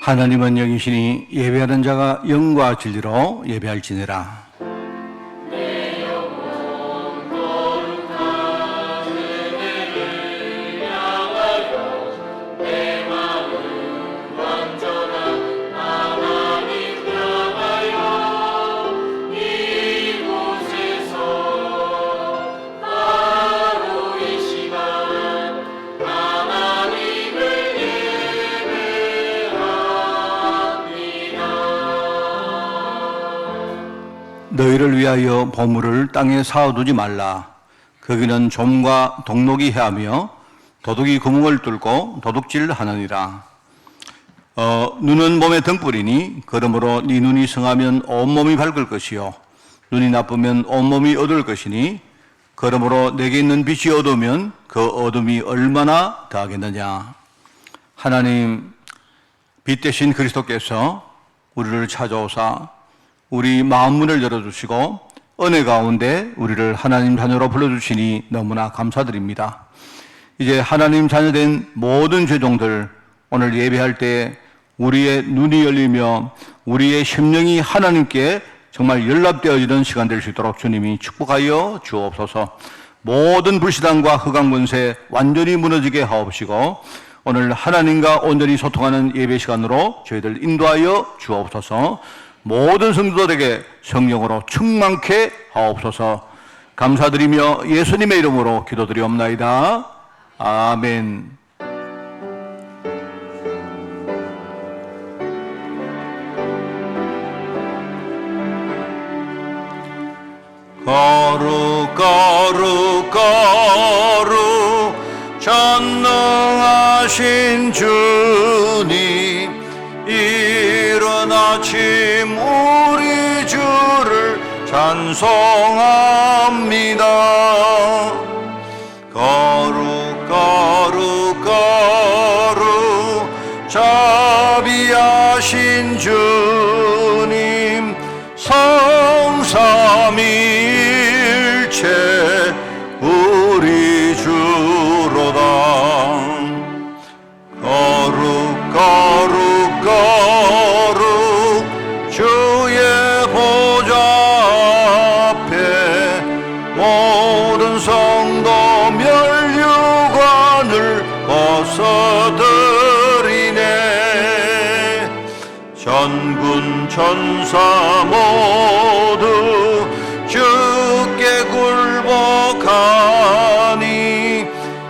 하나님은 영이시니 예배하는 자가 영과 진리로 예배할지니라. 너희를 위하여 보물을 땅에 쌓아두지 말라. 거기는 좀과 동록이 해하며 도둑이 구멍을 뚫고 도둑질하느니라. 눈은 몸의 등불이니 그러므로 네 눈이 성하면 온몸이 밝을 것이요 눈이 나쁘면 온몸이 어두울 것이니 그러므로 내게 있는 빛이 어두우면 그 어둠이 얼마나 더하겠느냐. 하나님, 빛 대신 그리스도께서 우리를 찾아오사 우리 마음문을 열어주시고 은혜 가운데 우리를 하나님 자녀로 불러주시니 너무나 감사드립니다. 이제 하나님 자녀된 모든 죄종들 오늘 예배할 때 우리의 눈이 열리며 우리의 심령이 하나님께 정말 연락되어지는 시간 될 수 있도록 주님이 축복하여 주옵소서. 모든 불신앙과 흑암 권세 완전히 무너지게 하옵시고 오늘 하나님과 온전히 소통하는 예배 시간으로 저희들 인도하여 주옵소서. 모든 성도들에게 성령으로 충만케 하옵소서. 감사드리며 예수님의 이름으로 기도드리옵나이다. 아멘. 거룩 거룩 거룩 전능하신 주님, 이른 아침 우리 주를 찬송합니다. 거룩 거룩 거룩 자비하신 주님, 성삼일체 우리 주로다. 거룩 거룩 거룩 주의 보좌 앞에 모든 성도 멸류관을 벗어드리네. 전군 천사 모두 주께 굴복하니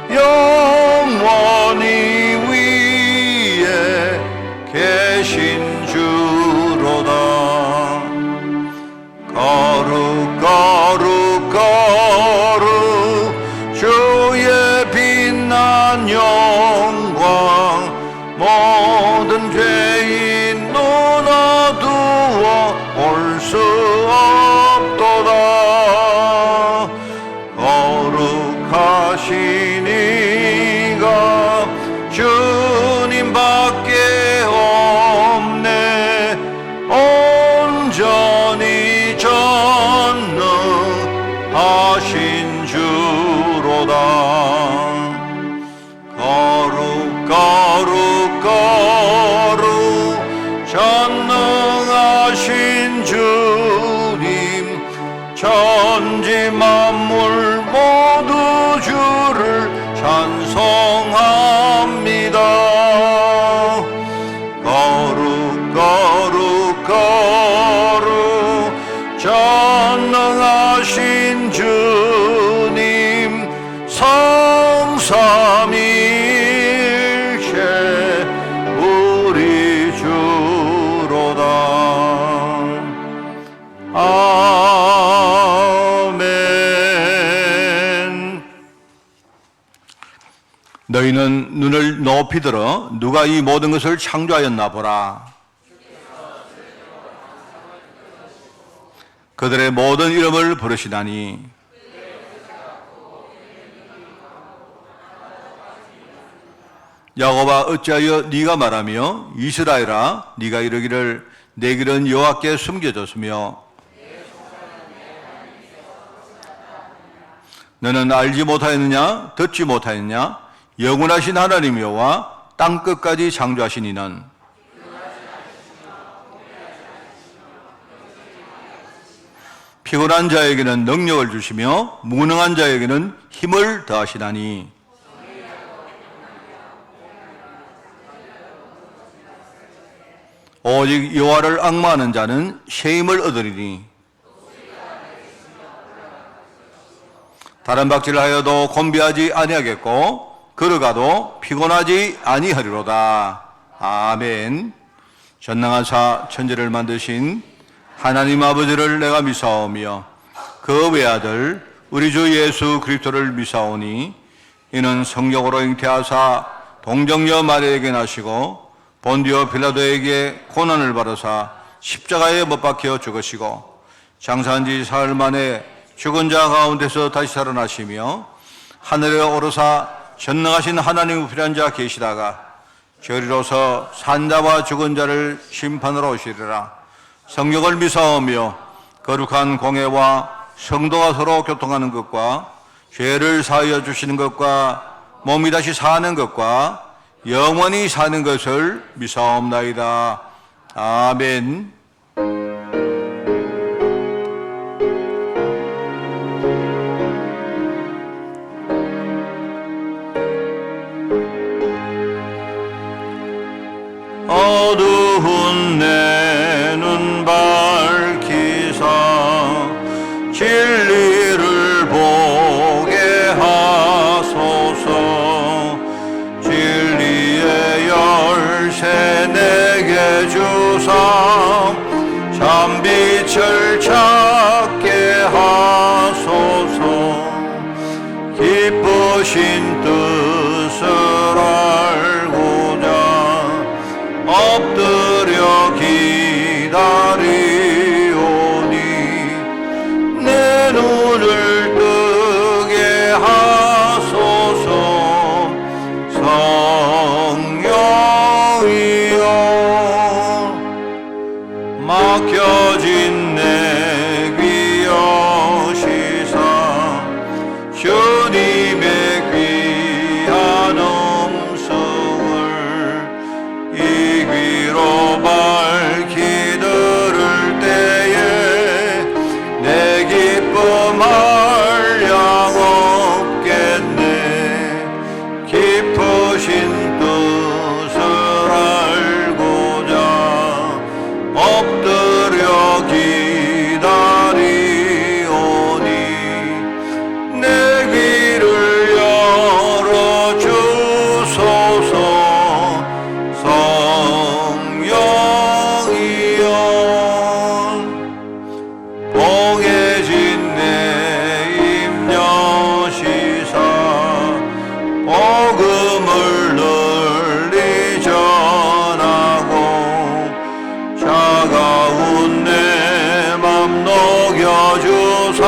영원히 위에 계신 주로다. 거룩 거룩 거룩 주의 빛난 영광, 모든 죄인 눈 어두워 볼 수 없도다. 거룩하시니가 주님밖에 없네. 온전히 전능하신 주로다. 거룩 거룩 거룩 전능하신 주님, 천지 만물 모두 주를 찬송합니다. 거룩 거룩 거룩 전능하신 주님, 성삼일체 우리 주로다. 아멘. 너희는 눈을 높이 들어 누가 이 모든 것을 창조하였나 보라. 그들의 모든 이름을 부르시다니. 야곱아, 어찌하여 네가 말하며 이스라엘아 네가 이르기를 내 길은 여호와께 숨겨졌으며 너는 알지 못하였느냐 듣지 못하였냐. 영원하신 하나님 여호와 땅끝까지 창조하신 이는 피곤한 자에게는 능력을 주시며 무능한 자에게는 힘을 더하시나니 오직 여호와를 앙마하는 자는 새 힘을 얻으리니 다른 박질을 하여도 곤비하지 아니하겠고 걸어가도 피곤하지 아니하리로다. 아멘. 전능하사 천지를 만드신 하나님 아버지를 내가 미사오며 그 외아들 우리 주 예수 그리스도를 미사오니 이는 성령으로 잉태하사 동정녀 마리아에게 나시고 본디오 빌라도에게 고난을 받으사 십자가에 못 박혀 죽으시고 장사한 지 사흘 만에 죽은 자 가운데서 다시 살아나시며 하늘에 오르사 전능하신 하나님 우편한 자 계시다가 저리로서 산자와 죽은 자를 심판하러 오시리라. 성령을 미사오며 거룩한 공회와 성도가 서로 교통하는 것과 죄를 사하여 주시는 것과 몸이 다시 사는 것과 영원히 사는 것을 미사옵나이다. 아멘. 어두운 내 눈 밝히사 진리를 보게 하소서. 진리의 열쇠 내게 주사 참빛을 찾게 하소서. 기쁘신 뜻을 알고자 엎드려 기다리오니 내 눈을 뜨게 하소서. 성령이여 막혀진 내 귀 여시사 주님의 귀한 음성을 이 귀로 밝히 들을 때에 내 기쁨 한량 없겠네. 깊으신 뜻을 알고자 엎드려 기다리오니 내 귀를 열어주소서. 성령이여 봉해진 내 입여시사 복음을 널리 전하고 차가운 내 맘 녹여주사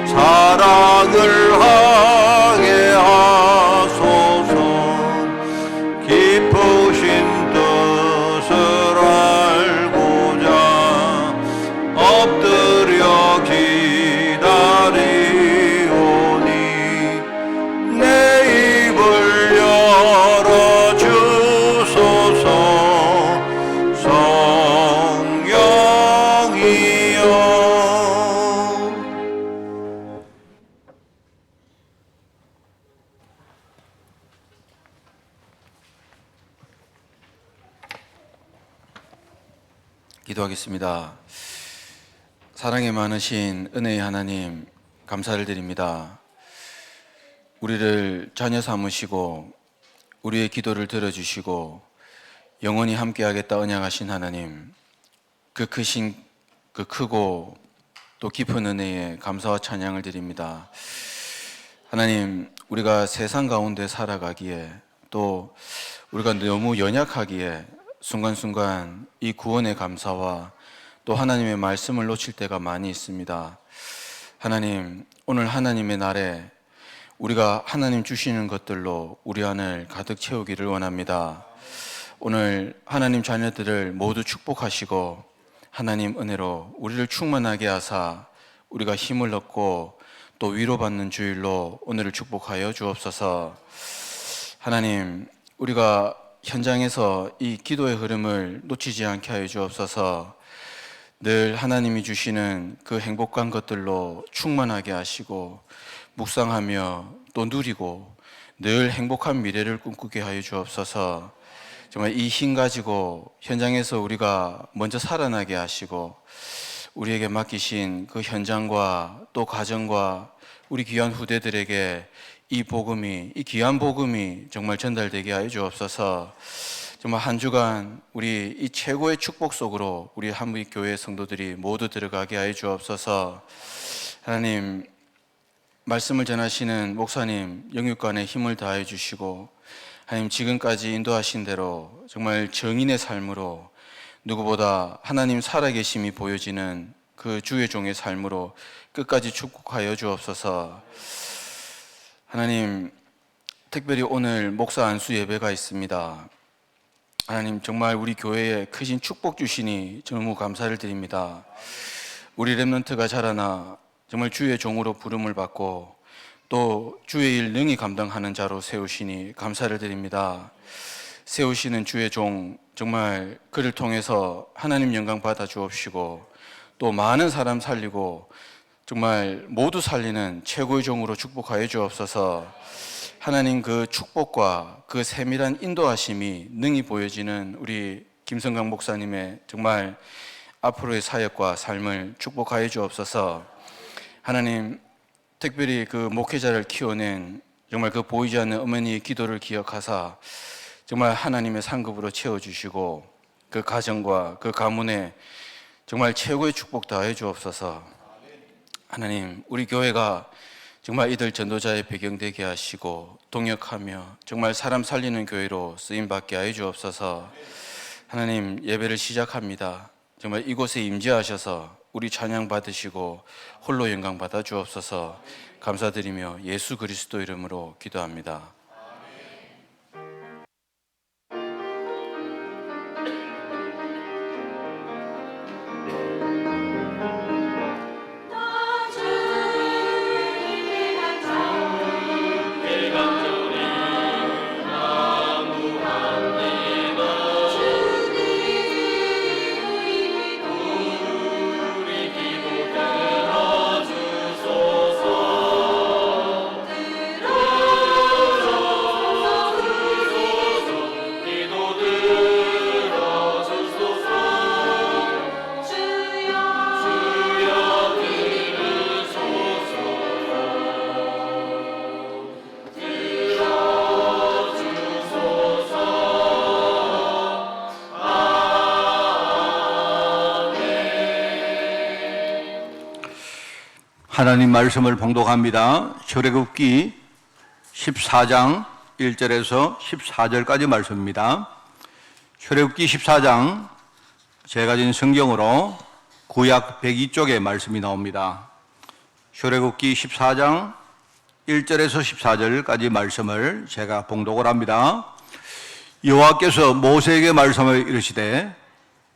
사랑을 하게 하소서. 깊으신 뜻을 알고자 엎드려 기다리오니 내 입을 열어주소서. 성령이여 기도하겠습니다. 사랑이 많으신 은혜의 하나님, 감사를 드립니다. 우리를 자녀 삼으시고 우리의 기도를 들어주시고 영원히 함께하겠다 언약하신 하나님, 그 크고 또 깊은 은혜에 감사와 찬양을 드립니다. 하나님, 우리가 세상 가운데 살아가기에 또 우리가 너무 연약하기에 순간순간 이 구원의 감사와 또 하나님의 말씀을 놓칠 때가 많이 있습니다. 하나님, 오늘 하나님의 날에 우리가 하나님 주시는 것들로 우리 안을 가득 채우기를 원합니다. 오늘 하나님 자녀들을 모두 축복하시고 하나님 은혜로 우리를 충만하게 하사 우리가 힘을 얻고 또 위로받는 주일로 오늘을 축복하여 주옵소서. 하나님, 우리가 현장에서 이 기도의 흐름을 놓치지 않게 하여 주옵소서. 늘 하나님이 주시는 그 행복한 것들로 충만하게 하시고 묵상하며 또 누리고 늘 행복한 미래를 꿈꾸게 하여 주옵소서. 정말 이 힘 가지고 현장에서 우리가 먼저 살아나게 하시고 우리에게 맡기신 그 현장과 또 가정과 우리 귀한 후대들에게 이 귀한 복음이 정말 전달되게 하여 주옵소서. 정말 한 주간 우리 이 최고의 축복 속으로 우리 한무익 교회 성도들이 모두 들어가게 하여 주옵소서. 하나님, 말씀을 전하시는 목사님 영육간에 힘을 다해 주시고 하나님 지금까지 인도하신 대로 정말 정인의 삶으로 누구보다 하나님 살아계심이 보여지는 그 주의 종의 삶으로 끝까지 축복하여 주옵소서. 하나님, 특별히 오늘 목사 안수 예배가 있습니다. 하나님, 정말 우리 교회에 크신 축복 주시니 너무 감사를 드립니다. 우리 렘넌트가 자라나 정말 주의 종으로 부름을 받고 또 주의 일 능히 감당하는 자로 세우시니 감사를 드립니다. 세우시는 주의 종, 정말 그를 통해서 하나님 영광 받아 주옵시고 또 많은 사람 살리고 정말 모두 살리는 최고의 종으로 축복하여 주옵소서. 하나님, 그 축복과 그 세밀한 인도하심이 능히 보여지는 우리 김성강 목사님의 정말 앞으로의 사역과 삶을 축복하여 주옵소서. 하나님, 특별히 그 목회자를 키워낸 정말 그 보이지 않는 어머니의 기도를 기억하사 정말 하나님의 상급으로 채워주시고 그 가정과 그 가문에 정말 최고의 축복 다해 주옵소서. 하나님, 우리 교회가 정말 이들 전도자의 배경 되게 하시고 동역하며 정말 사람 살리는 교회로 쓰임받게 하여 주옵소서. 하나님, 예배를 시작합니다. 정말 이곳에 임재하셔서 우리 찬양 받으시고 홀로 영광 받아 주옵소서. 감사드리며 예수 그리스도 이름으로 기도합니다. 하나님 말씀을 봉독합니다. 출애굽기 14장 1절에서 14절까지 말씀입니다. 출애굽기 14장 제가 가진 성경으로 구약 102쪽에 말씀이 나옵니다. 출애굽기 14장 1절에서 14절까지 말씀을 제가 봉독을 합니다. 여호와께서 모세에게 말씀을 이르시되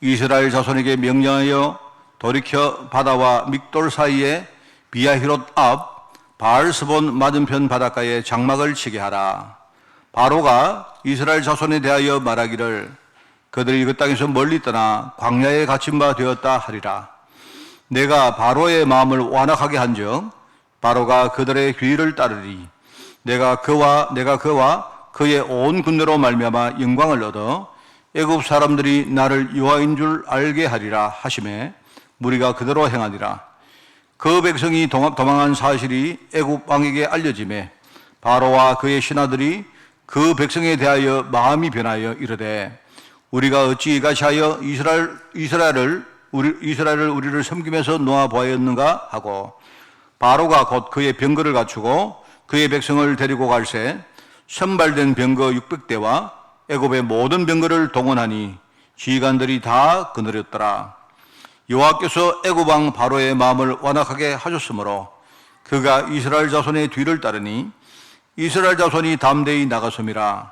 이스라엘 자손에게 명령하여 돌이켜 바다와 믹돌 사이에 비아히롯 앞 바알스본 맞은편 바닷가에 장막을 치게 하라. 바로가 이스라엘 자손에 대하여 말하기를 그들이 그 땅에서 멀리 떠나 광야에 갇힌 바 되었다 하리라. 내가 바로의 마음을 완악하게 한즉 바로가 그들의 귀를 따르리. 내가 그와 그의 온 군대로 말미암아 영광을 얻어 애굽 사람들이 나를 여호와인 줄 알게 하리라 하시매 무리가 그대로 행하니라. 그 백성이 도망한 사실이 애굽 왕에게 알려지매 바로와 그의 신하들이 그 백성에 대하여 마음이 변하여 이르되 우리가 어찌 이같이 하여 이스라엘을 우리를 섬기면서 놓아 보았는가 하고 바로가 곧 그의 병거를 갖추고 그의 백성을 데리고 갈새 선발된 병거 600대와 애굽의 모든 병거를 동원하니 지휘관들이 다 거느렸더라. 여호와께서 애굽 왕 바로의 마음을 완악하게 하셨으므로 그가 이스라엘 자손의 뒤를 따르니 이스라엘 자손이 담대히 나갔음이라.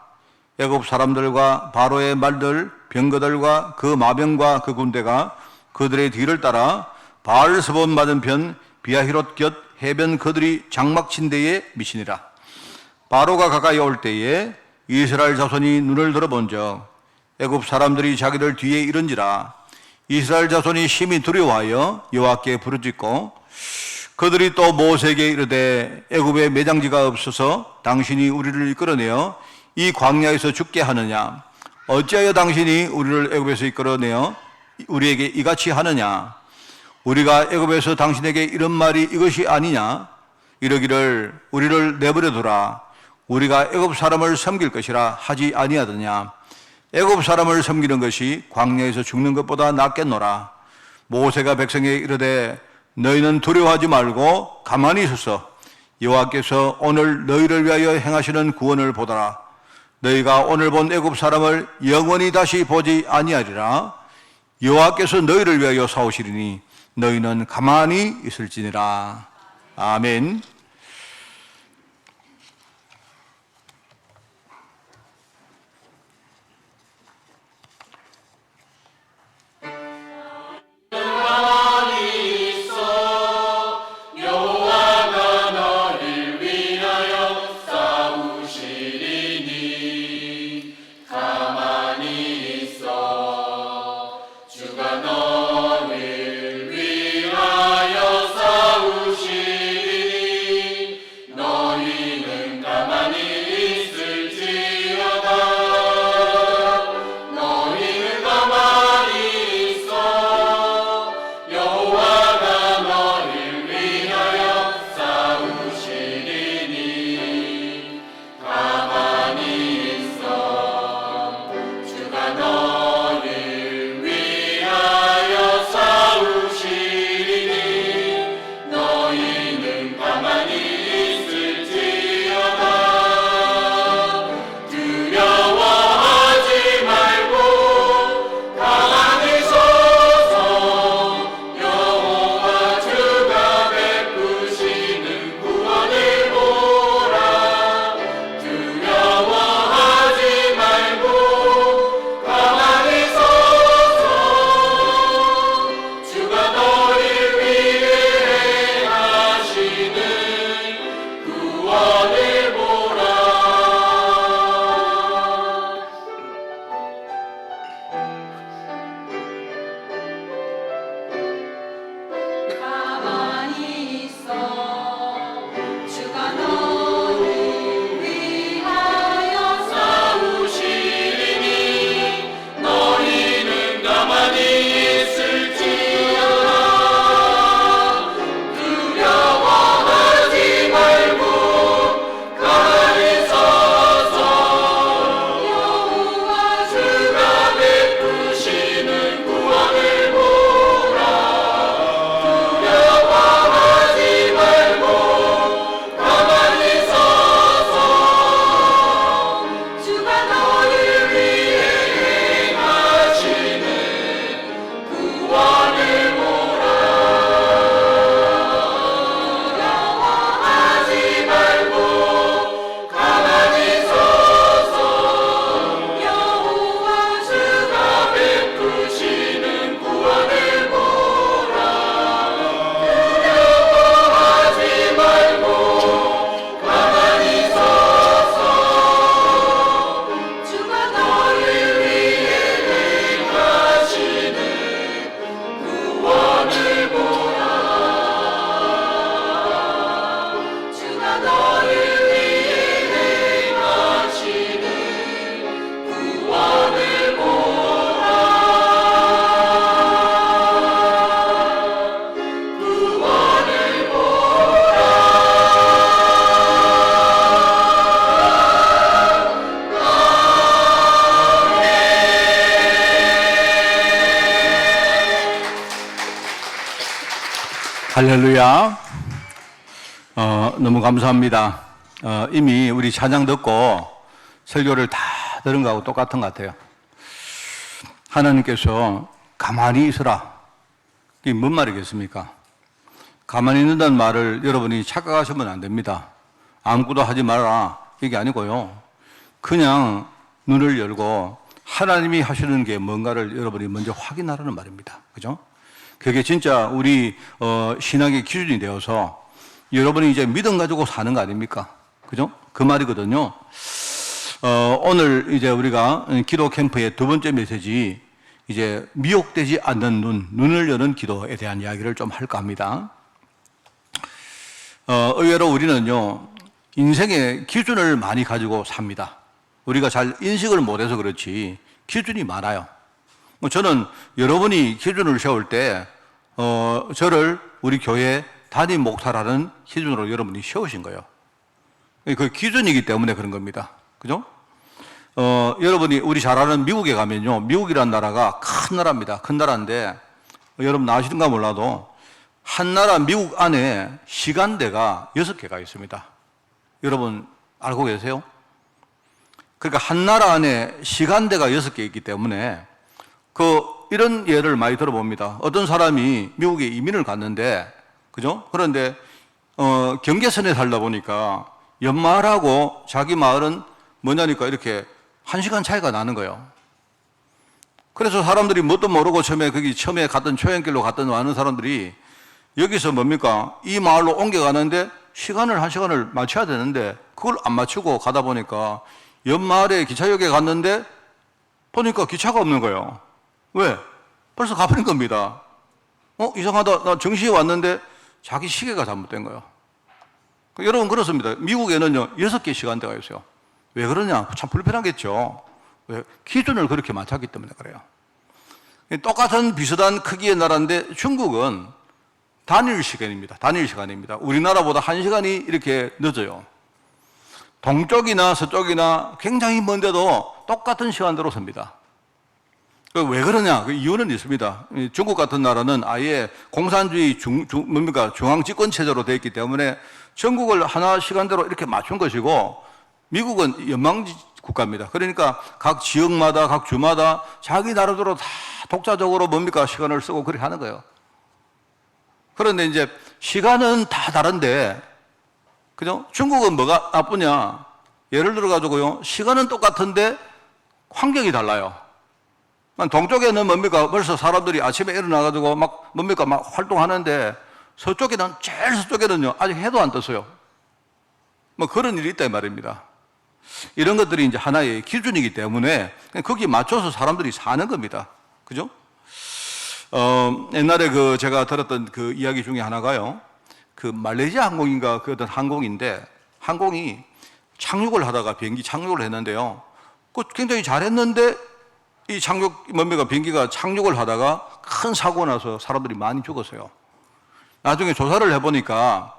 애굽 사람들과 바로의 말들 병거들과 그 마병과 그 군대가 그들의 뒤를 따라 바알스본 맞은편 비아히롯 곁 해변 그들이 장막 친 데에 미치니라. 바로가 가까이 올 때에 이스라엘 자손이 눈을 들어본즉 애굽 사람들이 자기들 뒤에 이른지라. 이스라엘 자손이 심히 두려워하여 여호와께 부르짖고 그들이 또 모세에게 이르되 애굽에 매장지가 없어서 당신이 우리를 이끌어내어 이 광야에서 죽게 하느냐? 어찌하여 당신이 우리를 애굽에서 이끌어내어 우리에게 이같이 하느냐? 우리가 애굽에서 당신에게 이런 말이 이것이 아니냐? 이러기를 우리를 내버려두라. 우리가 애굽 사람을 섬길 것이라 하지 아니하더냐? 애굽 사람을 섬기는 것이 광야에서 죽는 것보다 낫겠노라. 모세가 백성에게 이르되 너희는 두려워하지 말고 가만히 있어서 여호와께서 오늘 너희를 위하여 행하시는 구원을 보더라. 너희가 오늘 본 애굽 사람을 영원히 다시 보지 아니하리라. 여호와께서 너희를 위하여 싸우시리니 너희는 가만히 있을지니라. 아멘. 할렐루야. 너무 감사합니다. 이미 우리 찬양 듣고 설교를 다 들은 거하고 똑같은 것 같아요. 하나님께서 가만히 있으라. 이게 뭔 말이겠습니까? 가만히 있는다는 말을 여러분이 착각하시면 안 됩니다. 아무것도 하지 말아라. 이게 아니고요. 그냥 눈을 열고 하나님이 하시는 게 뭔가를 여러분이 먼저 확인하라는 말입니다. 그죠? 그게 진짜 우리 신앙의 기준이 되어서 여러분이 이제 믿음 가지고 사는 거 아닙니까? 그죠? 그 말이거든요. 오늘 이제 우리가 기도 캠프의 두 번째 메시지, 이제 미혹되지 않는 눈을 여는 기도에 대한 이야기를 좀 할까 합니다. 의외로 우리는요, 인생의 기준을 많이 가지고 삽니다. 우리가 잘 인식을 못해서 그렇지 기준이 많아요. 저는 여러분이 기준을 세울 때 저를 우리 교회 담임 목사라는 기준으로 여러분이 세우신 거예요. 그 기준이기 때문에 그런 겁니다. 그죠? 여러분이 우리 잘 아는 미국에 가면요, 미국이라는 나라가 큰 나라입니다. 큰 나라인데 여러분 아시는가 몰라도 한 나라 미국 안에 시간대가 6개가 있습니다. 여러분 알고 계세요? 그러니까 한 나라 안에 시간대가 6개 있기 때문에 이런 예를 많이 들어봅니다. 어떤 사람이 미국에 이민을 갔는데, 그죠? 그런데, 경계선에 살다 보니까 연마을하고 자기 마을은 뭐냐니까 이렇게 1시간 차이가 나는 거예요. 그래서 사람들이 뭣도 모르고 처음에 갔던 초행길로 갔던 많은 사람들이 여기서 뭡니까? 이 마을로 옮겨가는데 1시간을 맞춰야 되는데 그걸 안 맞추고 가다 보니까 옆마을에 기차역에 갔는데 보니까 기차가 없는 거예요. 왜? 벌써 가버린 겁니다. 이상하다. 나 정시에 왔는데 자기 시계가 잘못된 거예요. 여러분 그렇습니다. 미국에는요 6개 시간대가 있어요. 왜 그러냐? 참 불편하겠죠. 왜? 기준을 그렇게 맞췄기 때문에 그래요. 똑같은 비슷한 크기의 나라인데 중국은 단일 시간입니다. 단일 시간입니다. 우리나라보다 1시간이 이렇게 늦어요. 동쪽이나 서쪽이나 굉장히 먼데도 똑같은 시간대로 섭니다. 왜 그러냐? 그 이유는 있습니다. 중국 같은 나라는 아예 공산주의 중앙 집권 체제로 되어 있기 때문에 전국을 하나 시간대로 이렇게 맞춘 것이고 미국은 연방 국가입니다. 그러니까 각 지역마다 각 주마다 자기 나라대로 다 독자적으로 시간을 쓰고 그렇게 하는 거예요. 그런데 이제 시간은 다 다른데, 그죠? 중국은 뭐가 나쁘냐? 예를 들어 가지고요, 시간은 똑같은데 환경이 달라요. 동쪽에는 벌써 사람들이 아침에 일어나 가지고 막 활동하는데 제일 서쪽에는요, 아직 해도 안 떴어요. 그런 일이 있다 이 말입니다. 이런 것들이 이제 하나의 기준이기 때문에 거기에 맞춰서 사람들이 사는 겁니다. 그죠? 옛날에 제가 들었던 그 이야기 중에 하나가요, 말레이시아 항공인가 그 어떤 항공인데, 항공이 비행기 착륙을 했는데요, 굉장히 잘했는데, 비행기가 착륙을 하다가 큰 사고가 나서 사람들이 많이 죽었어요. 나중에 조사를 해보니까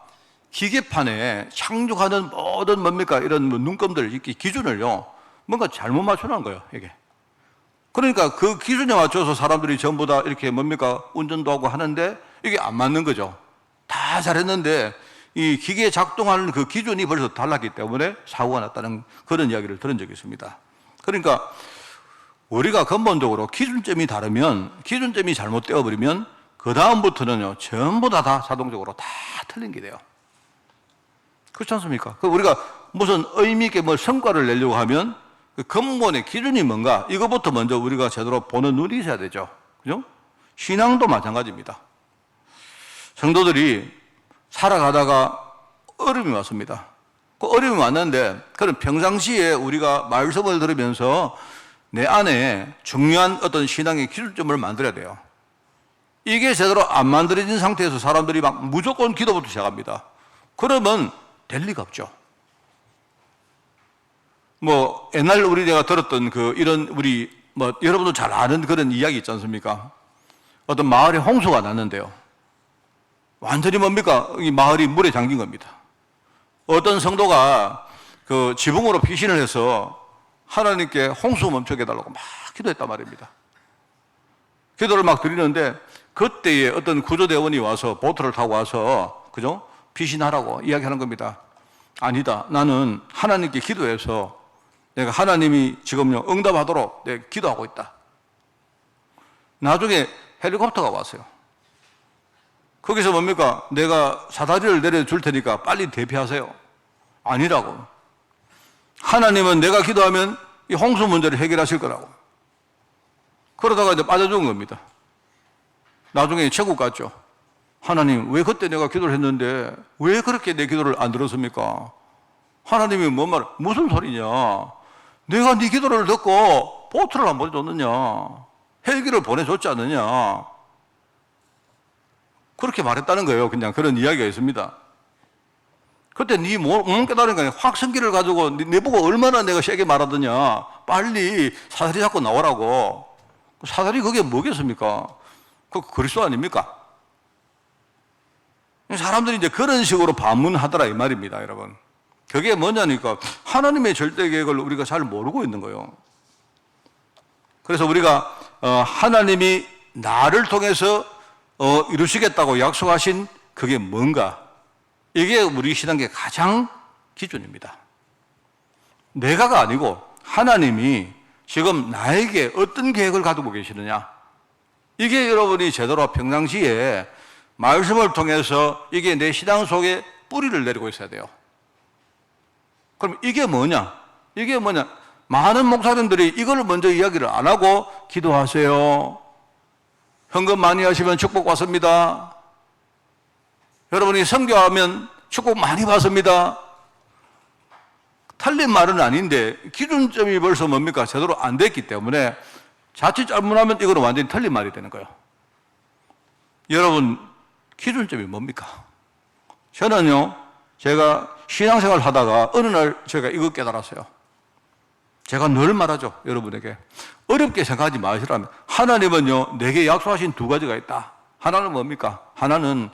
기계판에 착륙하는 모든 이런 눈금들, 기준을요, 뭔가 잘못 맞춰놓은 거예요, 이게. 그러니까 그 기준에 맞춰서 사람들이 전부 다 이렇게 운전도 하고 하는데 이게 안 맞는 거죠. 다 잘했는데 이 기계에 작동하는 그 기준이 벌써 달랐기 때문에 사고가 났다는 그런 이야기를 들은 적이 있습니다. 그러니까 우리가 근본적으로 기준점이 다르면, 기준점이 잘못되어 버리면 그 다음부터는요 전부 다 자동적으로 다 틀린 게 돼요. 그렇지 않습니까? 우리가 무슨 의미 있게 성과를 내려고 하면 그 근본의 기준이 뭔가, 이것부터 먼저 우리가 제대로 보는 눈이 있어야 되죠. 그죠? 신앙도 마찬가지입니다. 성도들이 살아가다가 어려움이 왔습니다. 그 어려움이 왔는데, 그런 평상시에 우리가 말씀을 들으면서 내 안에 중요한 어떤 신앙의 기준점을 만들어야 돼요. 이게 제대로 안 만들어진 상태에서 사람들이 무조건 기도부터 시작합니다. 그러면 될 리가 없죠. 옛날 내가 들었던 여러분도 잘 아는 그런 이야기 있지 않습니까? 어떤 마을에 홍수가 났는데요. 완전히 이 마을이 물에 잠긴 겁니다. 어떤 성도가 지붕으로 피신을 해서 하나님께 홍수 멈추게 해달라고 막 기도했단 말입니다. 기도를 막 드리는데 그때에 어떤 구조대원이 와서 보트를 타고 와서, 그죠? 피신하라고 이야기하는 겁니다. 아니다. 나는 하나님께 기도해서 내가 하나님이 지금요 응답하도록 내가 기도하고 있다. 나중에 헬리콥터가 왔어요. 거기서 내가 사다리를 내려줄 테니까 빨리 대피하세요. 아니라고. 하나님은 내가 기도하면 이 홍수 문제를 해결하실 거라고. 그러다가 이제 빠져 죽은 겁니다. 나중에 천국 갔죠. 하나님, 왜 그때 내가 기도를 했는데 왜 그렇게 내 기도를 안 들었습니까? 하나님이 무슨 소리냐? 내가 네 기도를 듣고 보트를 안 보내줬느냐? 헬기를 보내줬지 않느냐. 그렇게 말했다는 거예요. 그냥 그런 이야기가 있습니다. 그때 네 몸 깨달으니까 확성기를 가지고 네 보고 얼마나 내가 세게 말하더냐. 빨리 사다리 잡고 나오라고. 사다리 그게 뭐겠습니까? 그 그리스도 아닙니까? 사람들이 이제 그런 식으로 반문하더라 이 말입니다, 여러분. 그게 뭐냐니까 하나님의 절대 계획을 우리가 잘 모르고 있는 거예요. 그래서 우리가 하나님이 나를 통해서 이루시겠다고 약속하신 그게 뭔가? 이게 우리 신앙의 가장 기준입니다. 내가가 아니고 하나님이 지금 나에게 어떤 계획을 가지고 계시느냐? 이게 여러분이 제대로 평상시에 말씀을 통해서 이게 내 신앙 속에 뿌리를 내리고 있어야 돼요. 그럼 이게 뭐냐? 이게 뭐냐? 많은 목사님들이 이걸 먼저 이야기를 안 하고 기도하세요. 헌금 많이 하시면 축복 받습니다. 여러분이 선교하면 축복 많이 받습니다. 틀린 말은 아닌데 기준점이 벌써 뭡니까? 제대로 안 됐기 때문에 자칫 잘못하면 이거는 완전히 틀린 말이 되는 거예요. 여러분 기준점이 뭡니까? 저는요, 제가 신앙생활 하다가 어느 날 제가 이거 깨달았어요. 제가 늘 말하죠, 여러분에게. 어렵게 생각하지 마시라면. 하나님은요, 내게 약속하신 두 가지가 있다. 하나는 뭡니까? 하나는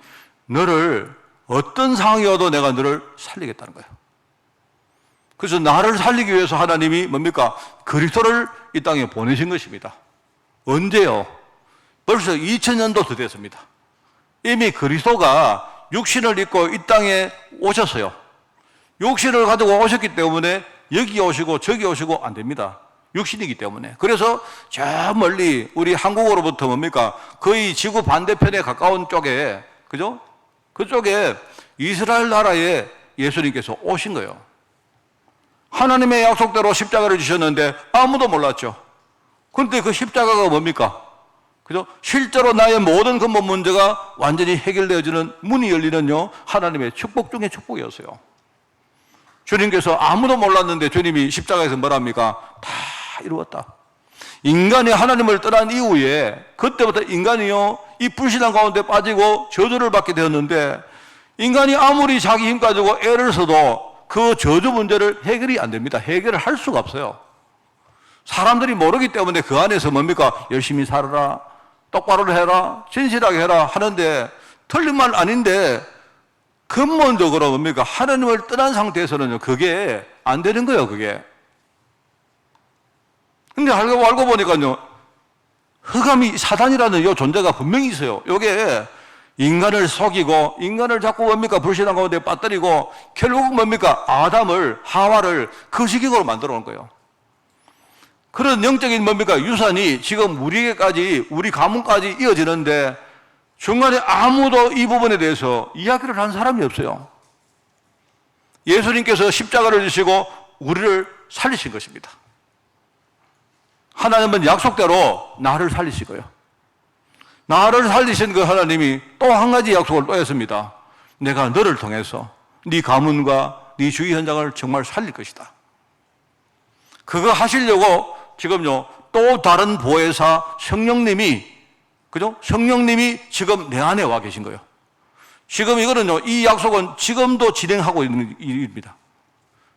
너를 어떤 상황이어도 내가 너를 살리겠다는 거예요. 그래서 나를 살리기 위해서 하나님이 뭡니까? 그리스도를 이 땅에 보내신 것입니다. 언제요? 벌써 2000년도 더 됐습니다. 이미 그리스도가 육신을 입고 이 땅에 오셨어요. 육신을 가지고 오셨기 때문에 여기 오시고 저기 오시고 안 됩니다. 육신이기 때문에. 그래서 저 멀리 우리 한국으로부터 뭡니까? 거의 지구 반대편에 가까운 쪽에, 그죠? 그쪽에 이스라엘 나라에 예수님께서 오신 거예요. 하나님의 약속대로 십자가를 주셨는데 아무도 몰랐죠. 그런데 그 십자가가 뭡니까? 그죠? 실제로 나의 모든 근본 문제가 완전히 해결되어지는 문이 열리는요, 하나님의 축복 중에 축복이었어요. 주님께서 아무도 몰랐는데 주님이 십자가에서 뭐랍니까? 다 이루었다. 인간이 하나님을 떠난 이후에 그때부터 인간이요, 이 불신앙 가운데 빠지고 저주를 받게 되었는데 인간이 아무리 자기 힘 가지고 애를 써도 그 저주 문제를 해결이 안 됩니다. 해결을 할 수가 없어요. 사람들이 모르기 때문에 그 안에서 뭡니까? 열심히 살아라, 똑바로 해라, 진실하게 해라 하는데 틀린 말 아닌데 근본적으로 뭡니까? 하나님을 떠난 상태에서는요, 그게 안 되는 거예요, 그게. 근데 알고 보니까요, 흑암이 사단이라는 이 존재가 분명히 있어요. 요게 인간을 속이고, 인간을 자꾸 뭡니까? 불신앙 가운데 빠뜨리고, 결국 뭡니까? 아담을, 하와를 그 시기로 만들어 놓은 거예요. 그런 영적인 뭡니까? 유산이 지금 우리에게까지, 우리 가문까지 이어지는데, 중간에 아무도 이 부분에 대해서 이야기를 한 사람이 없어요. 예수님께서 십자가를 지시고 우리를 살리신 것입니다. 하나님은 약속대로 나를 살리시고요. 나를 살리신 그 하나님이 또 한 가지 약속을 또 했습니다. 내가 너를 통해서 네 가문과 네 주위 현장을 정말 살릴 것이다. 그거 하시려고 지금요, 또 다른 보혜사 성령님이, 그죠? 성령님이 지금 내 안에 와 계신 거예요. 지금 이거는요, 이 약속은 지금도 진행하고 있는 일입니다.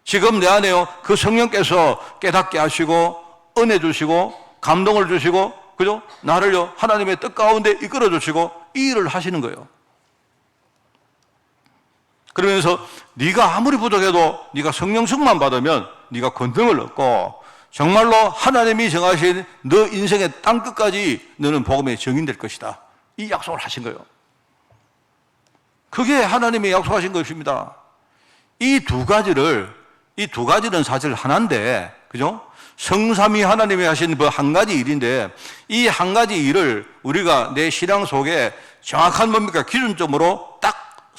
지금 내 안에요, 그 성령께서 깨닫게 하시고, 은혜 주시고, 감동을 주시고, 그죠? 나를요, 하나님의 뜻 가운데 이끌어 주시고, 이 일을 하시는 거예요. 그러면서 네가 아무리 부족해도 네가 성령 충만 받으면 네가 권능을 얻고, 정말로 하나님이 정하신 너 인생의 땅끝까지 너는 복음의 증인될 것이다. 이 약속을 하신 거예요. 그게 하나님이 약속하신 것입니다. 이 두 가지는 사실 하나인데, 그죠? 성삼위 하나님이 하신 그 한 가지 일인데, 이 한 가지 일을 우리가 내 신앙 속에 정확한 뭡니까? 기준점으로 딱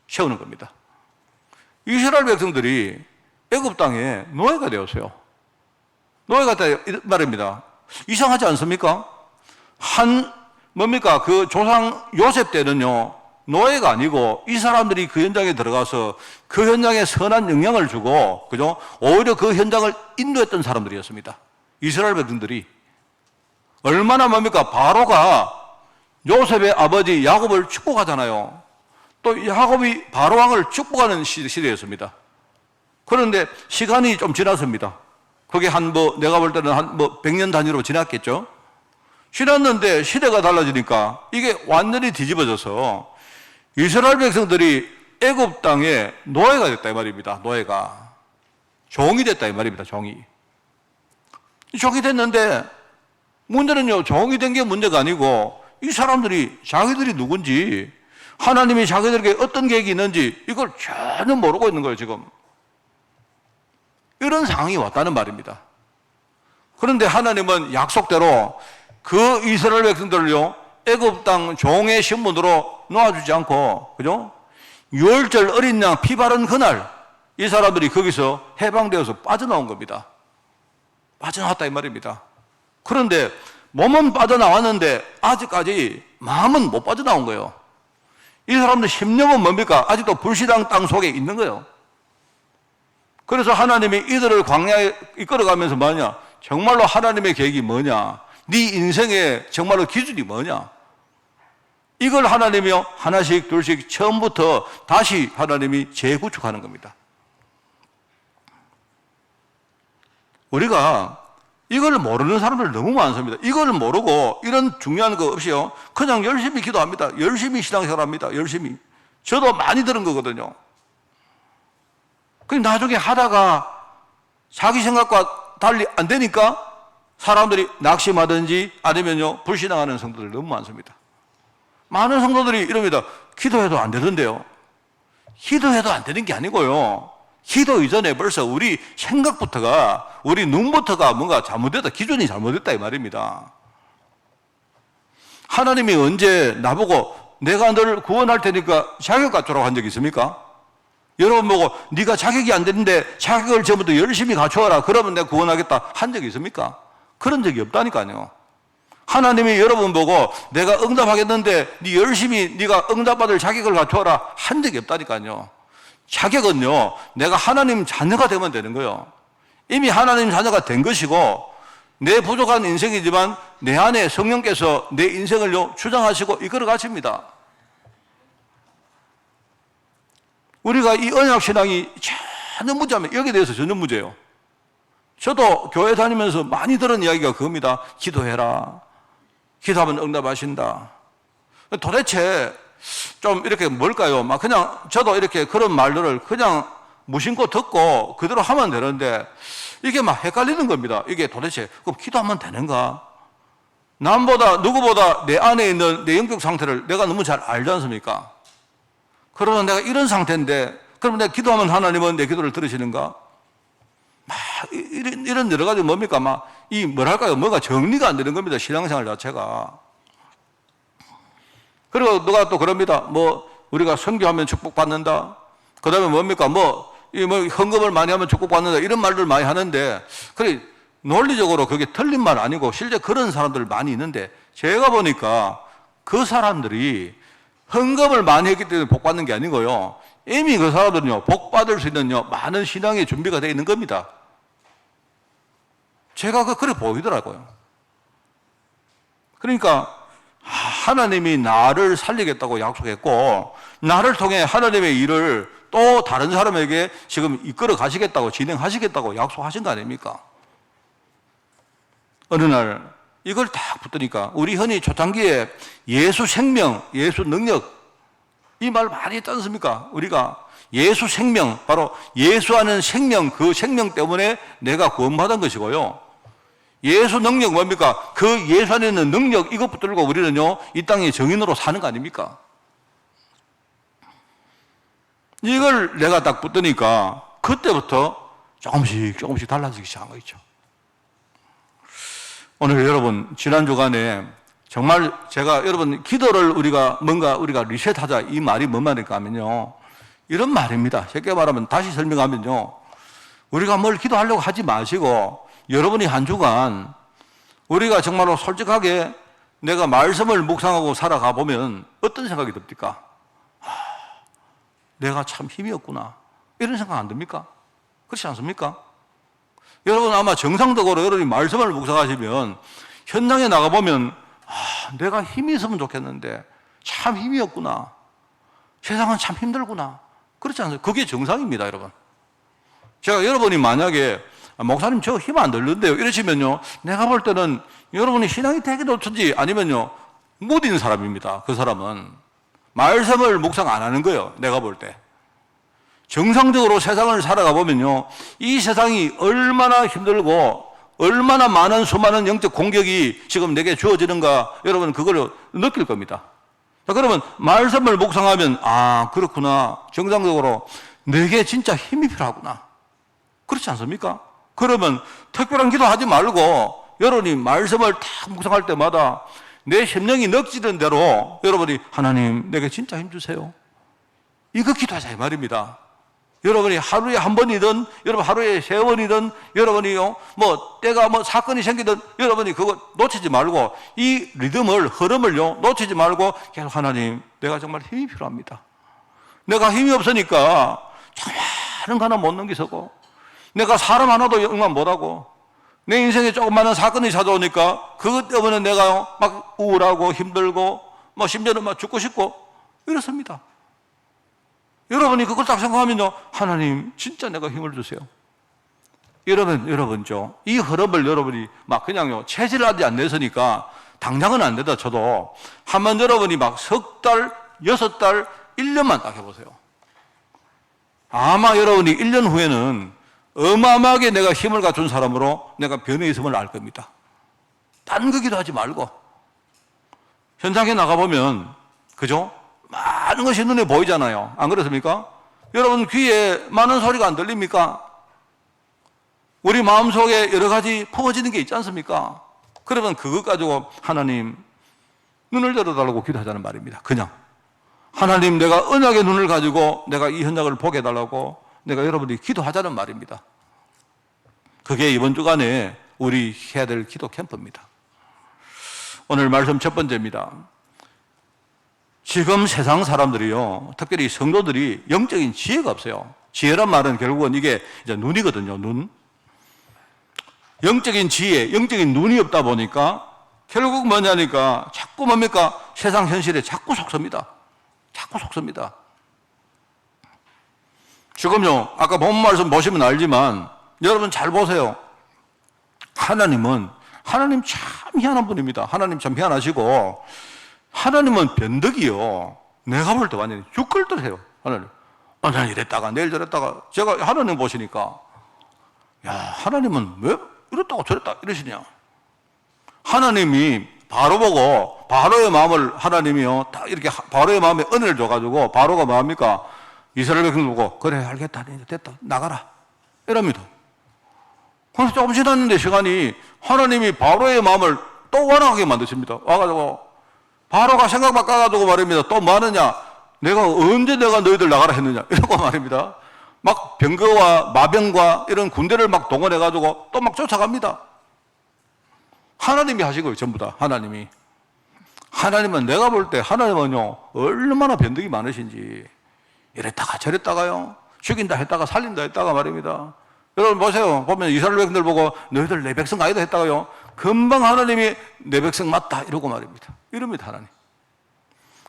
세우는 겁니다. 이스라엘 백성들이 애굽 땅에 노예가 되었어요. 노예가 되었다 말입니다. 이상하지 않습니까? 뭡니까? 그 조상 요셉 때는요, 노예가 아니고 이 사람들이 그 현장에 들어가서 그 현장에 선한 영향을 주고, 그죠? 오히려 그 현장을 인도했던 사람들이었습니다. 이스라엘 백성들이. 얼마나 뭡니까? 바로가 요셉의 아버지 야곱을 축복하잖아요. 또 야곱이 바로왕을 축복하는 시대였습니다. 그런데 시간이 좀 지났습니다. 그게 내가 볼 때는 100년 단위로 지났겠죠? 지났는데 시대가 달라지니까 이게 완전히 뒤집어져서 이스라엘 백성들이 애굽 땅에 노예가 됐다 이 말입니다. 노예가. 종이 됐다 이 말입니다. 종이 됐는데 문제는요, 종이 된 게 문제가 아니고 이 사람들이 자기들이 누군지, 하나님이 자기들에게 어떤 계획이 있는지 이걸 전혀 모르고 있는 거예요. 지금 이런 상황이 왔다는 말입니다. 그런데 하나님은 약속대로 그 이스라엘 백성들을요, 애굽 땅 종의 신분으로 놓아주지 않고, 그죠? 유월절 어린 양 피 바른 그날 이 사람들이 거기서 해방되어서 빠져나온 겁니다. 빠져나왔다 이 말입니다. 그런데 몸은 빠져나왔는데 아직까지 마음은 못 빠져나온 거예요. 이 사람들 심령은 뭡니까? 아직도 불신앙 땅 속에 있는 거예요. 그래서 하나님이 이들을 광야에 이끌어가면서 뭐냐? 정말로 하나님의 계획이 뭐냐? 네 인생의 정말로 기준이 뭐냐? 이걸 하나님이요, 하나씩 둘씩 처음부터 다시 하나님이 재구축하는 겁니다. 우리가 이걸 모르는 사람들 너무 많습니다. 이걸 모르고 이런 중요한 거 없이요, 그냥 열심히 기도합니다. 열심히 신앙생활합니다. 열심히. 저도 많이 들은 거거든요. 근데 나중에 하다가 자기 생각과 달리 안 되니까 사람들이 낙심하든지 아니면요, 불신앙하는 성도들 너무 많습니다. 많은 성도들이 이럽니다. 기도해도 안 되던데요. 기도해도 안 되는 게 아니고요, 기도 이전에 벌써 우리 생각부터가, 우리 눈부터가 뭔가 잘못됐다, 기준이 잘못됐다 이 말입니다. 하나님이 언제 나보고 내가 너를 구원할 테니까 자격 갖추라고 한 적이 있습니까? 여러분 보고 네가 자격이 안 되는데 자격을 전부터 열심히 갖추어라, 그러면 내가 구원하겠다 한 적이 있습니까? 그런 적이 없다니까요. 하나님이 여러분 보고 내가 응답하겠는데 네 열심히 네가 응답받을 자격을 갖추어라 한 적이 없다니까요. 자격은요, 내가 하나님 자녀가 되면 되는 거예요. 이미 하나님 자녀가 된 것이고, 내 부족한 인생이지만 내 안에 성령께서 내 인생을요 주장하시고 이끌어 가십니다. 우리가 이 언약신앙이 전혀 문제면 여기에 대해서 전혀 문제예요. 저도 교회 다니면서 많이 들은 이야기가 그겁니다. 기도해라. 기도하면 응답하신다. 도대체 좀 이렇게 뭘까요? 막 그냥 저도 이렇게 그런 말들을 그냥 무심코 듣고 그대로 하면 되는데 이게 막 헷갈리는 겁니다. 이게 도대체 그럼 기도하면 되는가? 남보다 누구보다 내 안에 있는 내 영적 상태를 내가 너무 잘 알지 않습니까? 그러면 내가 이런 상태인데 그러면 내가 기도하면 하나님은 내 기도를 들으시는가? 막 이런 여러 가지 뭡니까? 막 이 뭐랄까요? 뭐가 정리가 안 되는 겁니다. 신앙생활 자체가. 그리고 누가 또 그럽니다. 뭐 우리가 선교하면 축복받는다. 그 다음에 뭡니까? 헌금을 많이 하면 축복받는다. 이런 말들 많이 하는데, 그래, 논리적으로 그게 틀린 말 아니고 실제 그런 사람들 많이 있는데, 제가 보니까 그 사람들이 헌금을 많이 했기 때문에 복 받는 게 아니고요, 이미 그 사람들은요, 복 받을 수 있는 많은 신앙의 준비가 되어 있는 겁니다. 제가 그래 보이더라고요. 그러니까 하나님이 나를 살리겠다고 약속했고, 나를 통해 하나님의 일을 또 다른 사람에게 지금 이끌어 가시겠다고, 진행하시겠다고 약속하신 거 아닙니까? 어느 날 이걸 딱 붙으니까, 우리 흔히 초창기에 예수 생명, 예수 능력, 이 말 많이 했지 않습니까? 우리가 예수 생명, 바로 예수하는 생명, 그 생명 때문에 내가 구원받은 것이고요, 예수 능력 뭡니까? 그 예수 안에 있는 능력, 이것 붙들고 우리는요, 이 땅의 정인으로 사는 거 아닙니까? 이걸 내가 딱 붙으니까 그때부터 조금씩 달라지기 시작한 거 있죠. 오늘 여러분, 지난 주간에 정말 제가 여러분, 기도를 우리가 리셋하자, 이 말이 뭔 말일까 하면요, 이런 말입니다. 쉽게 말하면, 다시 설명하면요, 우리가 뭘 기도하려고 하지 마시고, 여러분이 한 주간 우리가 정말로 솔직하게 내가 말씀을 묵상하고 살아가 보면 어떤 생각이 듭니까? 내가 참 힘이 없구나, 이런 생각 안 듭니까? 그렇지 않습니까? 여러분 아마 정상적으로 여러분이 말씀을 묵상하시면 현장에 나가보면 내가 힘이 있으면 좋겠는데 참 힘이 없구나. 세상은 참 힘들구나. 그렇지 않아요? 그게 정상입니다, 여러분. 제가 여러분이 만약에 목사님 저 힘 안 들는데요 이러시면요, 내가 볼 때는 여러분이 신앙이 되게 좋든지 아니면요 무딘 사람입니다. 그 사람은 말씀을 묵상 안 하는 거예요, 내가 볼 때. 정상적으로 세상을 살아가 보면요, 이 세상이 얼마나 힘들고 얼마나 많은 수많은 영적 공격이 지금 내게 주어지는가, 여러분 그걸 느낄 겁니다. 자, 그러면 말씀을 묵상하면 그렇구나, 정상적으로 내게 진짜 힘이 필요하구나. 그렇지 않습니까? 그러면 특별한 기도하지 말고 여러분이 말씀을 딱 묵상할 때마다 내 심령이 넉지는 대로 여러분이 하나님 내게 진짜 힘 주세요, 이거 기도하자 이 말입니다. 여러분이 하루에 한 번이든 여러분 하루에 3번이든 여러분이요 때가 사건이 생기든 여러분이 그거 놓치지 말고 이 리듬을, 흐름을요 놓치지 말고 계속 하나님 내가 정말 힘이 필요합니다. 내가 힘이 없으니까 참 많은 거 하나 못 넘기서고, 내가 사람 하나도 영만 못하고, 내 인생에 조그마한 사건이 찾아오니까 그것 때문에 내가 막 우울하고 힘들고 심지어는 막 죽고 싶고 이렇습니다. 여러분이 그걸 딱 생각하면요, 하나님 진짜 내가 힘을 주세요. 여러분죠, 이 흐름을 여러분이 그냥요 체질하지 않내서니까 당장은 안 되다 쳐도 한번 여러분이 석 달, 6달, 1년만 딱 해보세요. 아마 여러분이 1년 후에는 어마어마하게 내가 힘을 갖춘 사람으로 내가 변해 있음을 알 겁니다. 딴 거기도 하지 말고 현장에 나가보면 그죠? 많은 것이 눈에 보이잖아요. 안 그렇습니까? 여러분 귀에 많은 소리가 안 들립니까? 우리 마음속에 여러 가지 퍼지는 게 있지 않습니까? 그러면 그것 가지고 하나님 눈을 열어달라고 기도하자는 말입니다. 그냥 하나님 내가 언약의 눈을 가지고 내가 이 현장을 보게 해달라고 내가 여러분이 기도하자는 말입니다. 그게 이번 주간에 우리 해야 될 기도 캠프입니다. 오늘 말씀 첫 번째입니다. 지금 세상 사람들이요, 특별히 성도들이 영적인 지혜가 없어요. 지혜란 말은 결국은 이게 이제 눈이거든요, 눈. 영적인 지혜, 영적인 눈이 없다 보니까 결국 뭐냐니까 자꾸 뭡니까? 세상 현실에 자꾸 속습니다. 자꾸 속습니다. 지금요, 아까 본 말씀 보시면 알지만 여러분 잘 보세요. 하나님 참 희한한 분입니다. 하나님 참 희한하시고, 하나님은 변덕이요, 내가 볼 때 완전히 죽글듯해요. 하나님 오늘 이랬다가 내일 저랬다가, 제가 하나님 보시니까 야, 하나님은 왜 이랬다고 저랬다 이러시냐. 하나님이 바로 보고 바로의 마음을 하나님이요 딱 이렇게 바로의 마음에 은혜를 줘가지고 바로가 뭐합니까? 이스라엘 백성 보고 그래 알겠다, 이제 됐다, 나가라 이럽니다. 그래서 조금 지났는데 시간이 하나님이 바로의 마음을 또 완악하게 만드십니다. 와가지고 바로가 생각 바꿔가지고 말입니다. 또 뭐 하느냐? 내가 언제 내가 너희들 나가라 했느냐? 이러고 말입니다. 막 병거와 마병과 이런 군대를 막 동원해가지고 또 막 쫓아갑니다. 하나님이 하신 거예요, 전부 다. 하나님은 내가 볼 때 하나님은요, 얼마나 변덕이 많으신지. 이랬다가 저랬다가요, 죽인다 했다가 살린다 했다가 말입니다. 여러분 보세요. 보면 이스라엘 백성들 보고 너희들 내 백성 아니다 했다가요, 금방 하나님이 내 백성 맞다 이러고 말입니다. 이럽니다, 하나님.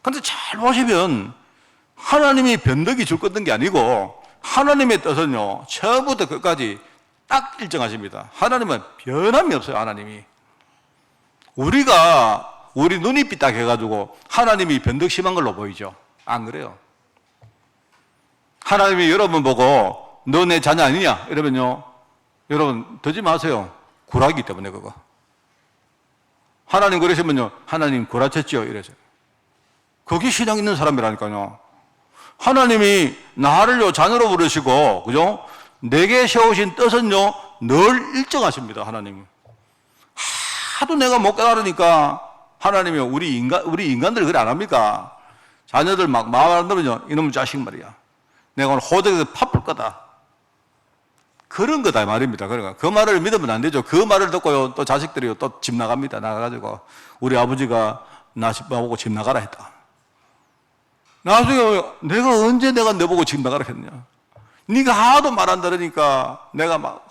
그런데 잘 보시면 하나님이 변덕이 줄 것 같은 게 아니고 하나님의 뜻은요, 처음부터 끝까지 딱 일정하십니다. 하나님은 변함이 없어요, 하나님이. 우리 눈이 삐딱해가지고 하나님이 변덕 심한 걸로 보이죠. 안 그래요. 하나님이 여러분 보고 너 내 자녀 아니냐? 이러면요, 여러분 듣지 마세요. 구라기 때문에 그거. 하나님 그러시면요, 하나님 구라쳤지요 이래서. 그게 신앙 있는 사람이라니까요. 하나님이 나를요 자녀로 부르시고, 그죠? 내게 세우신 뜻은요 늘 일정하십니다. 하나님은 하도 내가 못 깨달으니까 하나님이 우리 인간들 그래 안 합니까? 자녀들 막 마음 안 들으면요, 이놈의 자식 말이야, 내가 오늘 호적에서 팥불 거다, 그런 거다 말입니다. 그러니까 그 말을 믿으면 안 되죠. 그 말을 듣고요 또 자식들이요 또 집 나갑니다. 나가가지고 우리 아버지가 나 집 나보고 집 나가라 했다. 나중에 내가 언제 내가 너보고 집 나가라 했냐? 네가 하도 말 안 들으니까 내가 막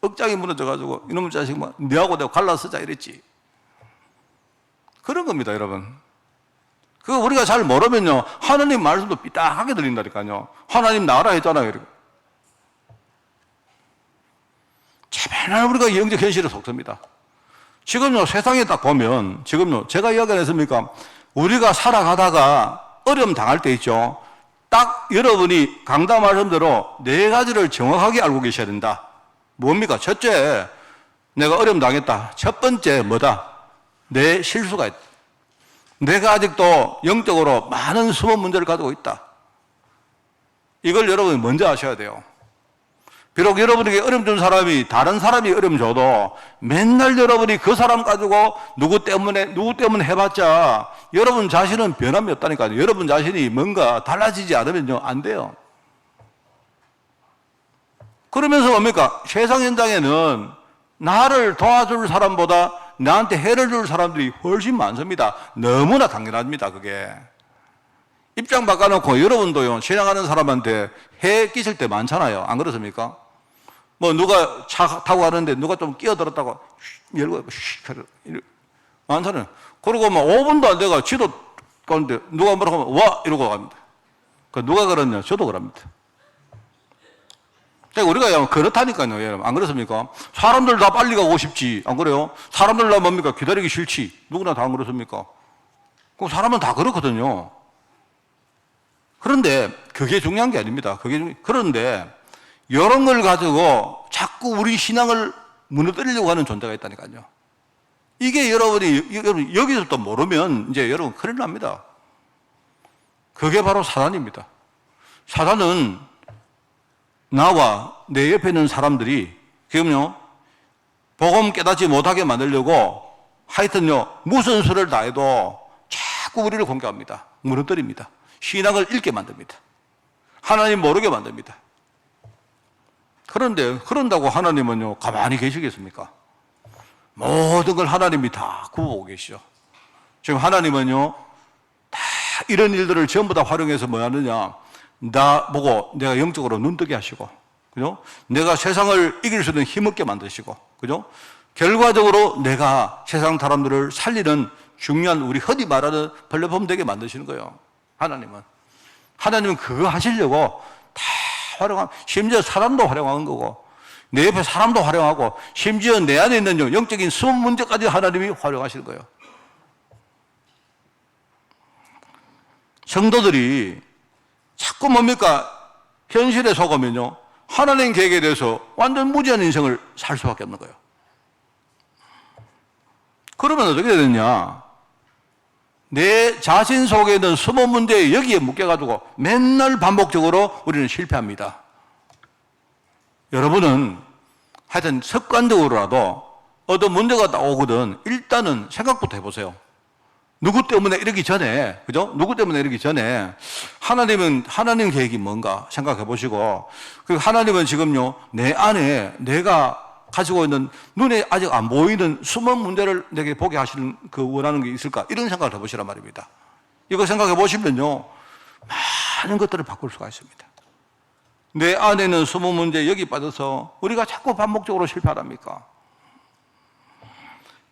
억장이 무너져가지고 이놈의 자식 막 너하고 내가 갈라 쓰자 이랬지. 그런 겁니다, 여러분. 그거 우리가 잘 모르면요, 하나님 말씀도 삐딱하게 들린다니까요. 하나님 나가라 했잖아요. 이러고. 제발 우리가 영적 현실에 속습니다. 지금요, 세상에 딱 보면, 지금요, 제가 이야기 안 했습니까? 우리가 살아가다가 어려움 당할 때 있죠. 딱 여러분이 강단 말씀대로 네 가지를 정확하게 알고 계셔야 된다. 뭡니까? 첫째, 내가 어려움 당했다. 첫 번째, 뭐다? 내 실수가 있다. 내가 아직도 영적으로 많은 숨은 문제를 가지고 있다. 이걸 여러분이 먼저 아셔야 돼요. 비록 여러분에게 어려움 준 사람이 다른 사람이 어려움 줘도 맨날 여러분이 그 사람 가지고 누구 때문에 해봤자 여러분 자신은 변함이 없다니까요. 여러분 자신이 뭔가 달라지지 않으면요, 안 돼요. 그러면서 뭡니까? 세상 현장에는 나를 도와줄 사람보다 나한테 해를 줄 사람들이 훨씬 많습니다. 너무나 당연합니다, 그게. 입장 바꿔놓고 여러분도요, 신앙하는 사람한테 해 끼칠 때 많잖아요. 안 그렇습니까? 뭐 누가 차 타고 가는데 누가 좀 끼어들었다고 열고 많잖아요. 그리고 뭐 5분도 안 돼가 지도 가는데 누가 뭐라고 하면 와! 이러고 갑니다. 그 누가 그러냐? 저도 그럽니다. 우리가 그렇다니까요, 여러분. 안 그렇습니까? 사람들 다 빨리 가고 싶지. 안 그래요? 사람들 다 뭡니까? 기다리기 싫지. 누구나 다 안 그렇습니까? 그럼 사람은 다 그렇거든요. 그런데 그게 중요한 게 아닙니다. 그런데 이런 걸 가지고 자꾸 우리 신앙을 무너뜨리려고 하는 존재가 있다니까요. 이게 여러분 여기서부터 모르면 이제 여러분 큰일 납니다. 그게 바로 사단입니다. 사단은 나와 내 옆에 있는 사람들이 지금요, 복음 깨닫지 못하게 만들려고 하여튼요, 무슨 수를 다해도 자꾸 우리를 공격합니다. 무너뜨립니다. 신앙을 잃게 만듭니다. 하나님 모르게 만듭니다. 그런데 그런다고 하나님은요, 가만히 계시겠습니까? 모든 걸 하나님이 다 구워오고 계시죠. 지금 하나님은요, 다 이런 일들을 전부 다 활용해서 뭐 하느냐, 나 보고 내가 영적으로 눈뜨게 하시고, 그죠? 내가 세상을 이길 수 있는 힘없게 만드시고, 그죠? 결과적으로 내가 세상 사람들을 살리는 중요한 우리 흔히 말하는 플랫폼 되게 만드시는 거예요. 하나님은 그거 하시려고 다 심지어 사람도 활용하는 거고, 내 옆에 사람도 활용하고, 심지어 내 안에 있는 영적인 숨은 문제까지 하나님이 활용하시는 거예요. 성도들이 자꾸 뭡니까? 현실에 속으면요, 하나님 계획에 대해서 완전 무지한 인생을 살 수밖에 없는 거예요. 그러면 어떻게 되느냐? 내 자신 속에 있는 숨은 문제에 여기에 묶여가지고 맨날 반복적으로 우리는 실패합니다. 여러분은 하여튼 습관적으로라도 어떤 문제가 딱 오거든 일단은 생각부터 해보세요. 누구 때문에 이러기 전에, 그죠? 누구 때문에 이러기 전에 하나님 계획이 뭔가 생각해 보시고, 그리고 하나님은 지금요, 내 안에 내가 가지고 있는 눈에 아직 안 보이는 숨은 문제를 내게 보게 하시는 그 원하는 게 있을까? 이런 생각을 해 보시란 말입니다. 이거 생각해 보시면요, 많은 것들을 바꿀 수가 있습니다. 내 안에는 숨은 문제 여기 빠져서 우리가 자꾸 반복적으로 실패하랍니까?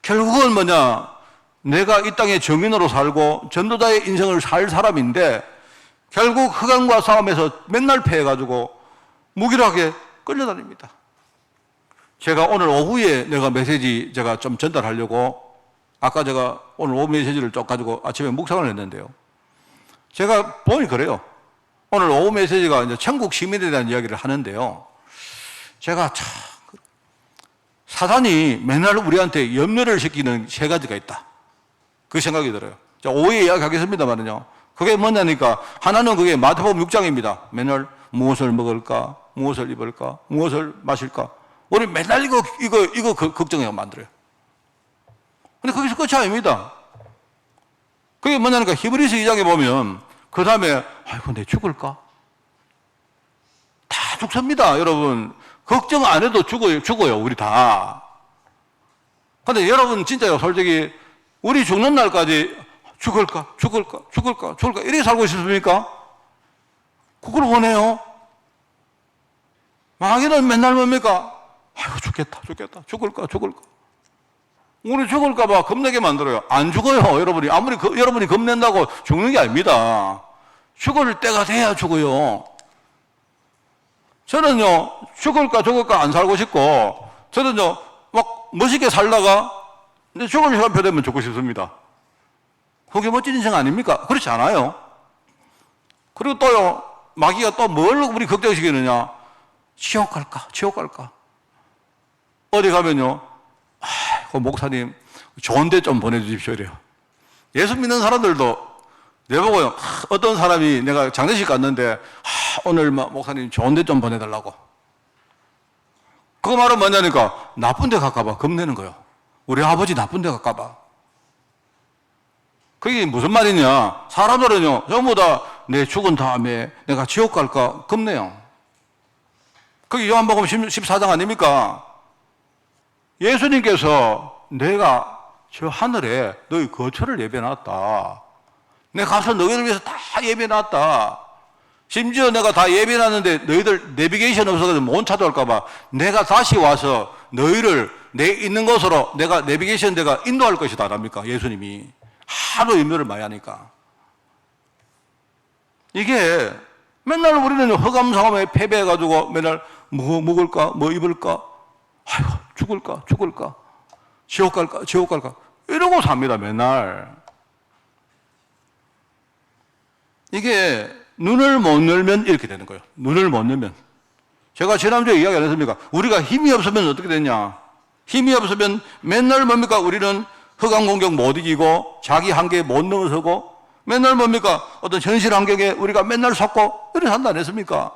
결국은 뭐냐? 내가 이 땅의 정인으로 살고 전도자의 인생을 살 사람인데 결국 흑암과 싸움에서 맨날 패해가지고 무기력하게 끌려다닙니다. 제가 오늘 오후에 내가 메시지 제가 좀 전달하려고 아까 제가 오늘 오후 메시지를 쭉 가지고 아침에 묵상을 했는데요. 제가 보니 그래요. 오늘 오후 메시지가 이제 천국 시민에 대한 이야기를 하는데요. 제가 참 사단이 맨날 우리한테 염려를 시키는 세 가지가 있다. 그 생각이 들어요. 자, 오후에 이야기하겠습니다만요. 그게 뭐냐니까 하나는 그게 마태복음 6장입니다. 맨날 무엇을 먹을까, 무엇을 입을까, 무엇을 마실까. 우리 맨날 이거 걱정해서 만들어요. 근데 거기서 끝이 아닙니다. 그게 뭐냐니까 히브리서 2장에 보면 그 다음에 아이고 내 죽을까? 다 죽습니다, 여러분. 걱정 안 해도 죽어요, 우리 다. 근데 여러분 진짜요, 솔직히 우리 죽는 날까지 죽을까 이렇게 살고 싶습니까? 그걸 원해요. 마귀는 맨날 뭡니까? 아이고 죽을까. 우리 죽을까봐 겁내게 만들어요. 안 죽어요. 여러분이 아무리 여러분이 겁낸다고 죽는 게 아닙니다. 죽을 때가 돼야 죽어요. 저는요, 죽을까 안 살고 싶고, 저는요, 막 멋있게 살다가 근데 죽을 시간표 되면 죽고 싶습니다. 그게 멋진 인생 아닙니까? 그렇지 않아요. 그리고 또요, 마귀가 또 뭘 우리 걱정시키느냐? 지옥 갈까? 어디 가면요, 목사님, 좋은 데 좀 보내주십시오. 이래요. 예수 믿는 사람들도 내보고요, 어떤 사람이 내가 장례식 갔는데, 오늘 목사님 좋은 데 좀 보내달라고. 그거 말은 뭐냐니까, 나쁜 데 갈까봐 겁내는 거예요. 우리 아버지 나쁜 데 갈까봐. 그게 무슨 말이냐? 사람들은요, 전부 다 내 죽은 다음에 내가 지옥 갈까 겁내요. 그게 요한복음 14장 아닙니까? 예수님께서 내가 저 하늘에 너희 거처를 예배해놨다. 내가 가서 너희를 위해서 다 예배해놨다. 심지어 내가 다 예배해놨는데 너희들 내비게이션 없어서 못 찾아올까봐 내가 다시 와서 너희를 내 있는 곳으로 내가 내비게이션 내가 인도할 것이다. 합니까? 예수님이. 하도 인도를 많이 하니까. 이게 맨날 우리는 허감상함에 패배해가지고 맨날 뭐 먹을까? 뭐 입을까? 아이고, 죽을까? 지옥 갈까? 이러고 삽니다, 맨날. 이게 눈을 못 열면 이렇게 되는 거예요. 눈을 못 열면. 제가 지난주에 이야기 안 했습니까? 우리가 힘이 없으면 어떻게 되냐? 힘이 없으면 맨날 뭡니까? 우리는 흑암 공격 못 이기고 자기 한계에 못 넘어서고 맨날 뭡니까? 어떤 현실 환경에 우리가 맨날 속고 이렇게 산다 안 했습니까?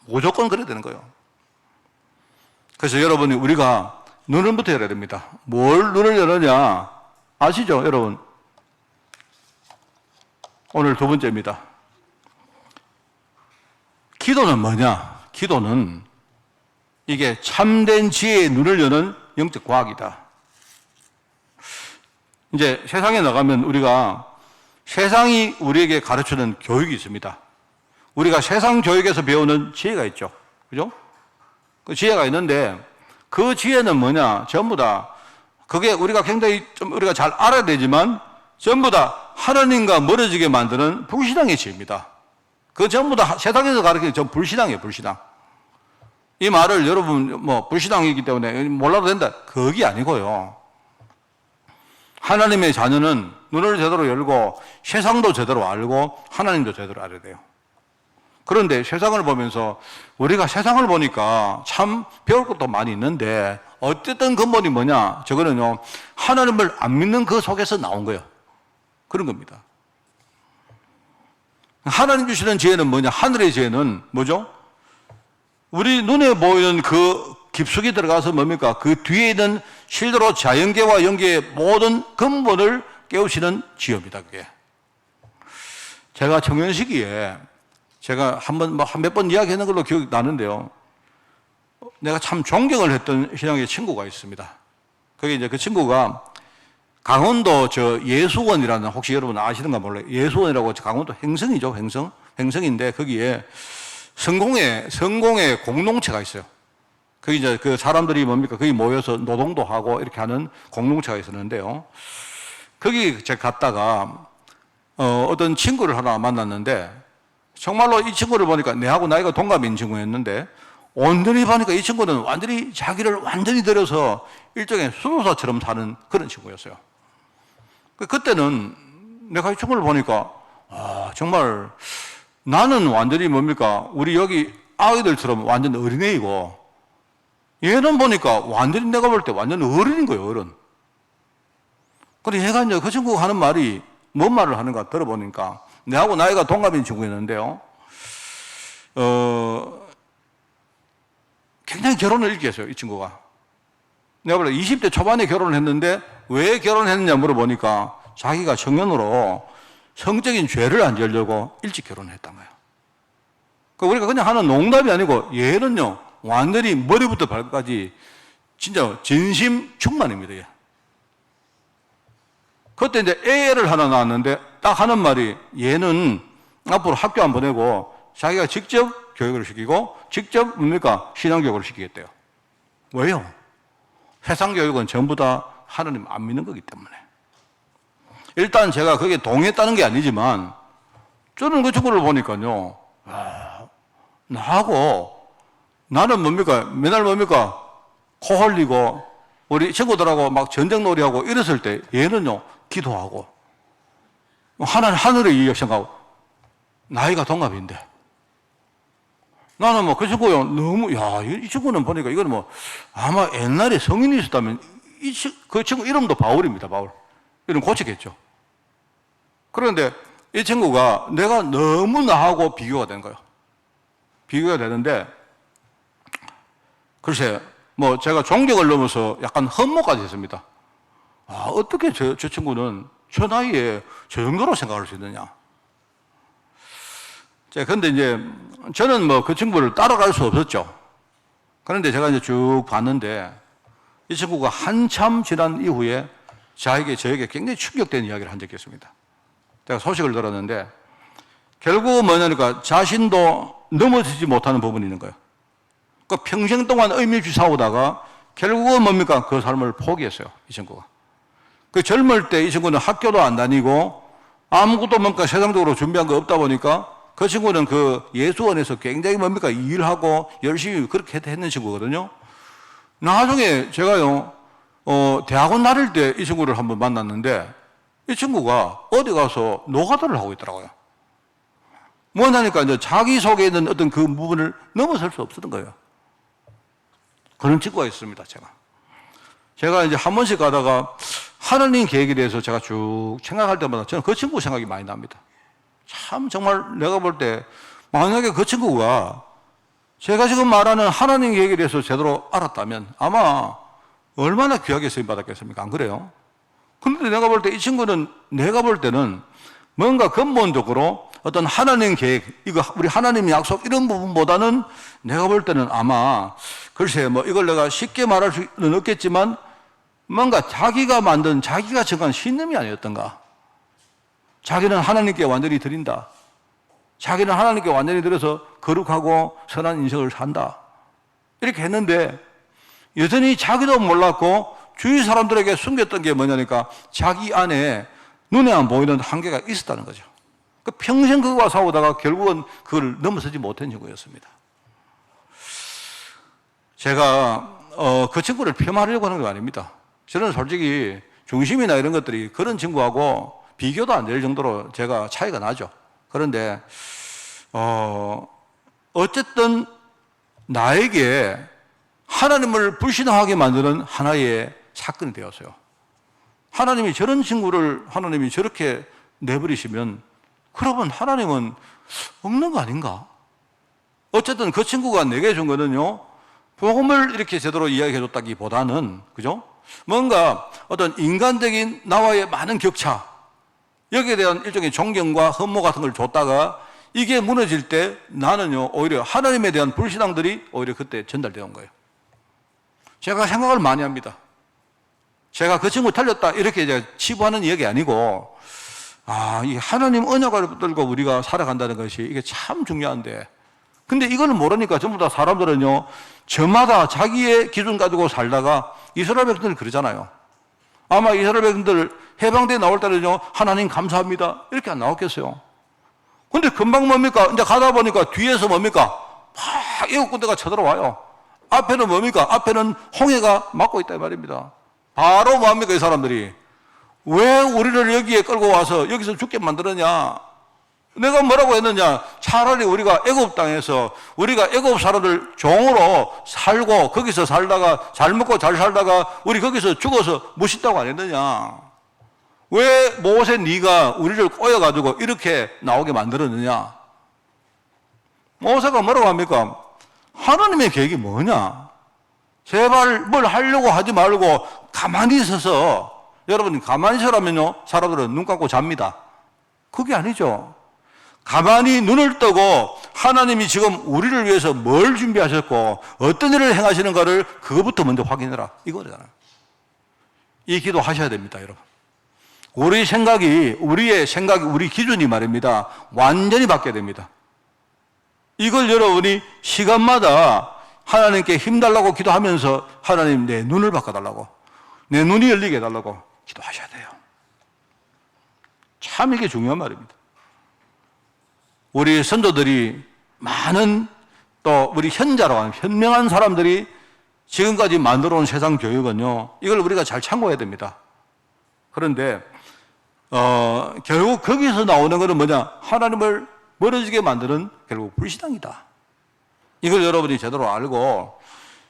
무조건 그래야 되는 거예요. 그래서 여러분이 우리가 눈을부터 열어야 됩니다. 뭘 눈을 열느냐? 아시죠, 여러분? 오늘 두 번째입니다. 기도는 뭐냐? 기도는 이게 참된 지혜의 눈을 여는 영적 과학이다. 이제 세상에 나가면 우리가 세상이 우리에게 가르치는 교육이 있습니다. 우리가 세상 교육에서 배우는 지혜가 있죠. 그죠? 그 지혜가 있는데 그 지혜는 뭐냐? 전부 다 그게 우리가 굉장히 좀 우리가 잘 알아야 되지만 전부 다 하나님과 멀어지게 만드는 불신앙의 지혜입니다. 그 전부 다 세상에서 가르치는 전 불신앙이에요, 불신앙. 이 말을 여러분 불신앙이기 때문에 몰라도 된다. 그게 아니고요. 하나님의 자녀는 눈을 제대로 열고 세상도 제대로 알고 하나님도 제대로 알아야 돼요. 그런데 세상을 보면서 우리가 세상을 보니까 참 배울 것도 많이 있는데 어쨌든 근본이 뭐냐? 저거는요, 하나님을 안 믿는 그 속에서 나온 거예요. 그런 겁니다. 하나님 주시는 지혜는 뭐냐? 하늘의 지혜는 뭐죠? 우리 눈에 보이는 그 깊숙이 들어가서 뭡니까? 그 뒤에 있는 실제로 자연계와 연계의 모든 근본을 깨우치는 지혜입니다, 그게. 제가 청년 시기에 제가 몇 번 이야기하는 걸로 기억이 나는데요. 내가 참 존경을 했던 신앙의 친구가 있습니다. 그게 이제 그 친구가 강원도 예수원이라는, 혹시 여러분 아시는가 몰라요. 예수원이라고 강원도 행성이죠, 행성인데 거기에 성공의 공동체가 있어요. 거기 이제 그 사람들이 뭡니까? 거기 모여서 노동도 하고 이렇게 하는 공동체가 있었는데요. 거기 제가 갔다가 어떤 친구를 하나 만났는데 정말로 이 친구를 보니까 내하고 나이가 동갑인 친구였는데 온전히 보니까 이 친구는 완전히 자기를 완전히 들여서 일종의 수도사처럼 사는 그런 친구였어요. 그때는 내가 이 친구를 보니까 정말 나는 완전히 뭡니까? 우리 여기 아이들처럼 완전 어린애이고 얘는 보니까 완전히 내가 볼 때 완전 어른인 거예요, 어른. 그래 얘가 이제 그 친구가 하는 말이 뭔 말을 하는가 들어보니까 내하고 나이가 동갑인 친구였는데요. 굉장히 결혼을 일찍 했어요, 이 친구가. 내가 볼 때 20대 초반에 결혼을 했는데 왜 결혼했느냐 물어보니까 자기가 청년으로 성적인 죄를 안 지으려고 일찍 결혼을 했단 거예요. 그러니까 우리가 그냥 하는 농담이 아니고 얘는요, 완전히 머리부터 발까지 진짜 진심 충만입니다. 얘. 그때 이제 애를 하나 낳았는데 딱 하는 말이 얘는 앞으로 학교 안 보내고 자기가 직접 교육을 시키고 직접 뭡니까? 신앙교육을 시키겠대요. 왜요? 세상 교육은 전부 다 하나님 안 믿는 거기 때문에. 일단 제가 거기에 동의했다는 게 아니지만 저는 그 친구를 보니까요, 나하고 나는 뭡니까? 맨날 뭡니까? 코 흘리고 우리 친구들하고 막 전쟁놀이하고 이랬을 때 얘는요, 기도하고 하늘의 이익 생각하고 나이가 동갑인데 나는 뭐 그 친구요, 너무, 이 친구는 보니까 이거는 뭐 아마 옛날에 성인이 있었다면 그 친구 이름도 바울입니다, 바울. 이름 고치겠죠. 그런데 이 친구가 내가 너무 나하고 비교가 된 거예요. 비교가 되는데, 글쎄, 뭐 제가 존경을 넘어서 약간 흠모까지 했습니다. 어떻게 저 친구는 저 나이에 저 정도로 생각할 수 있느냐. 근데 이제 저는 뭐 그 친구를 따라갈 수 없었죠. 그런데 제가 이제 쭉 봤는데 이 친구가 한참 지난 이후에 저에게 굉장히 충격된 이야기를 한 적이 있습니다. 제가 소식을 들었는데 결국 뭐냐니까 자신도 넘어서지 못하는 부분이 있는 거예요. 그 평생 동안 의미 없이 싸우다가 결국은 뭡니까? 그 삶을 포기했어요, 이 친구가. 그 젊을 때 이 친구는 학교도 안 다니고 아무것도 뭔가 세상적으로 준비한 거 없다 보니까 그 친구는 그 예수원에서 굉장히 뭡니까? 일하고 열심히 그렇게 했는 친구거든요. 나중에 제가요, 대학원 다닐 때 이 친구를 한번 만났는데 이 친구가 어디 가서 노가다를 하고 있더라고요. 뭐냐니까 이제 자기 속에 있는 어떤 그 부분을 넘어설 수 없었던 거예요. 그런 친구가 있습니다, 제가 이제 한 번씩 가다가 하나님 계획에 대해서 제가 쭉 생각할 때마다 저는 그 친구 생각이 많이 납니다. 참 정말 내가 볼 때 만약에 그 친구가 제가 지금 말하는 하나님 계획에 대해서 제대로 알았다면 아마 얼마나 귀하게 쓰임 받았겠습니까? 안 그래요? 그런데 내가 볼 때 이 친구는 내가 볼 때는 뭔가 근본적으로 어떤 하나님 계획, 이거 우리 하나님의 약속 이런 부분보다는 내가 볼 때는 아마 글쎄 뭐 이걸 내가 쉽게 말할 수는 없겠지만 뭔가 자기가 만든 자기가 정한 신념이 아니었던가. 자기는 하나님께 완전히 드린다. 자기는 하나님께 완전히 드려서 거룩하고 선한 인생을 산다. 이렇게 했는데 여전히 자기도 몰랐고 주위 사람들에게 숨겼던 게 뭐냐니까 자기 안에 눈에 안 보이는 한계가 있었다는 거죠. 그 평생 그거와 싸우다가 결국은 그걸 넘어서지 못한 친구였습니다. 제가 그 친구를 폄하하려고 하는 게 아닙니다. 저는 솔직히 중심이나 이런 것들이 그런 친구하고 비교도 안 될 정도로 제가 차이가 나죠. 그런데 어쨌든 나에게 하나님을 불신하게 만드는 하나의 사건이 되었어요. 하나님이 저런 친구를 하나님이 저렇게 내버리시면 그러면 하나님은 없는 거 아닌가? 어쨌든 그 친구가 내게 준 거는요, 복음을 이렇게 제대로 이야기해 줬다기보다는, 그죠? 뭔가 어떤 인간적인 나와의 많은 격차, 여기에 대한 일종의 존경과 흠모 같은 걸 줬다가 이게 무너질 때 나는요, 오히려 하나님에 대한 불신앙들이 오히려 그때 전달되어 온 거예요. 제가 생각을 많이 합니다. 제가 그 친구 틀렸다 이렇게 이제 치부하는 이야기 아니고, 이 하나님 언약을 붙들고 우리가 살아간다는 것이 이게 참 중요한데, 근데 이걸 모르니까 전부 다 사람들은요, 저마다 자기의 기준 가지고 살다가 이스라엘 백성들 그러잖아요. 아마 이스라엘 백성들 해방대에 나올 때는요, 하나님 감사합니다 이렇게 안 나왔겠어요. 근데 금방 뭡니까? 이제 가다 보니까 뒤에서 뭡니까? 막 애국 군대가 쳐들어와요. 앞에는 뭡니까? 앞에는 홍해가 막고 있다 이 말입니다. 바로 뭡니까? 이 사람들이 왜 우리를 여기에 끌고 와서 여기서 죽게 만들었냐? 내가 뭐라고 했느냐? 차라리 우리가 애굽 땅에서 우리가 애굽 사람들 종으로 살고 거기서 살다가 잘 먹고 잘 살다가 우리 거기서 죽어서 멋있다고 안 했느냐? 왜 모세 네가 우리를 꼬여가지고 이렇게 나오게 만들었느냐? 모세가 뭐라고 합니까? 하나님의 계획이 뭐냐? 제발 뭘 하려고 하지 말고 가만히 있어서, 여러분 가만히 있으라면요 사람들은 눈 감고 잡니다. 그게 아니죠. 가만히 눈을 뜨고 하나님이 지금 우리를 위해서 뭘 준비하셨고 어떤 일을 행하시는가를 그것부터 먼저 확인해라 이거잖아요. 이 기도 하셔야 됩니다, 여러분. 우리의 생각이 우리 기준이 말입니다, 완전히 바뀌어야 됩니다. 이걸 여러분이 시간마다 하나님께 힘달라고 기도하면서 하나님 내 눈을 바꿔달라고, 내 눈이 열리게 해달라고 기도하셔야 돼요. 참 이게 중요한 말입니다. 우리 선조들이 많은 또 우리 현자라고 하는 현명한 사람들이 지금까지 만들어 온 세상 교육은요, 이걸 우리가 잘 참고해야 됩니다. 그런데 결국 거기서 나오는 것은 뭐냐? 하나님을 멀어지게 만드는 결국 불신앙이다. 이걸 여러분이 제대로 알고,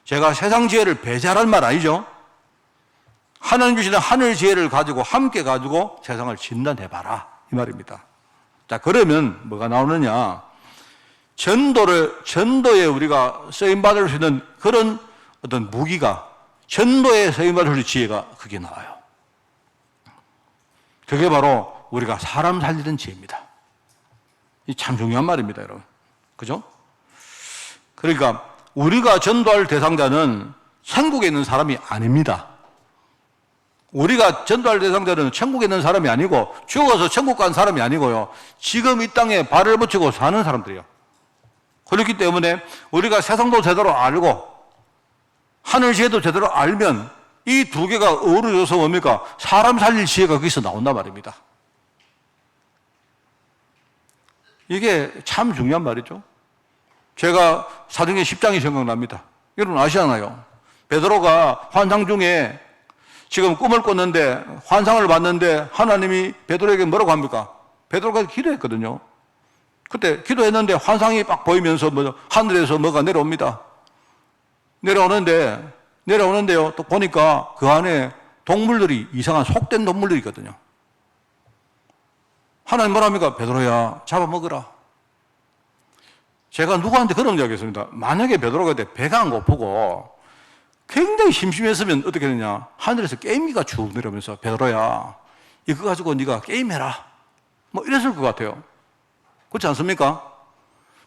제가 세상 지혜를 배제하라는 말 아니죠? 하나님 주시는 하늘 지혜를 가지고 함께 가지고 세상을 진단해봐라, 이 말입니다. 자, 그러면 뭐가 나오느냐? 전도에 우리가 쓰임받을 수 있는 그런 어떤 무기가, 전도에 쓰임받을 수 있는 지혜가 그게 나와요. 그게 바로 우리가 사람 살리는 지혜입니다. 이 참 중요한 말입니다, 여러분. 그죠? 그러니까 우리가 전도할 대상자는 천국에 있는 사람이 아닙니다. 우리가 전도할 대상자는 천국에 있는 사람이 아니고, 죽어서 천국 간 사람이 아니고요, 지금 이 땅에 발을 붙이고 사는 사람들이에요. 그렇기 때문에 우리가 세상도 제대로 알고 하늘 지혜도 제대로 알면 이 두 개가 어우러져서 뭡니까? 사람 살릴 지혜가 거기서 나온단 말입니다. 이게 참 중요한 말이죠. 제가 사도행전 10장이 생각납니다. 여러분 아시잖아요. 베드로가 환상 중에 지금 꿈을 꿨는데, 환상을 봤는데 하나님이 베드로에게 뭐라고 합니까? 베드로가 기도했거든요. 그때 기도했는데 환상이 막 보이면서 하늘에서 뭐가 내려옵니다. 내려오는데요, 또 보니까 그 안에 동물들이, 이상한 속된 동물들이 있거든요. 하나님 뭐라 합니까? 베드로야, 잡아먹으라. 제가 누구한테 그런 이야기 했습니다. 만약에 베드로가 배가 안 고프고 굉장히 심심했으면 어떻게 되냐? 하늘에서 게임기가 쭉 내려오면서 베드로야, 이거 가지고 네가 게임해라, 뭐 이랬을 것 같아요. 그렇지 않습니까?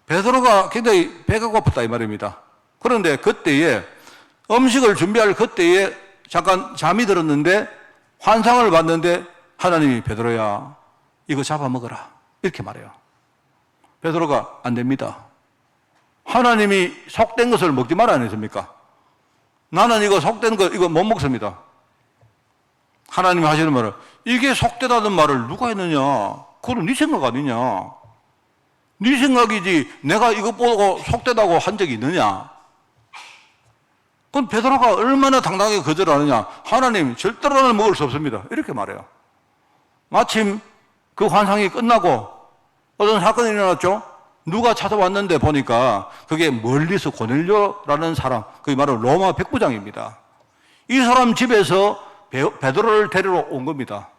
베드로가 굉장히 배가 고팠다 이 말입니다. 그런데 그때에 음식을 준비할 그때에 잠깐 잠이 들었는데 환상을 봤는데 하나님이 베드로야, 이거 잡아먹어라, 이렇게 말해요. 베드로가 안 됩니다. 하나님이 속된 것을 먹지 말라 안 했습니까? 나는 이거 속된 거 이거 못 먹습니다. 하나님이 하시는 말은, 이게 속되다는 말을 누가 했느냐? 그건 네 생각 아니냐? 네 생각이지 내가 이거 보고 속되다고 한 적이 있느냐? 그건 베드로가 얼마나 당당하게 거절하느냐? 하나님, 절대로는 먹을 수 없습니다, 이렇게 말해요. 마침 그 환상이 끝나고 어떤 사건이 일어났죠? 누가 찾아왔는데 보니까 그게 멀리서 고넬료라는 사람, 그게 바로 로마 백부장입니다. 이 사람 집에서 베드로를 데리러 온 겁니다.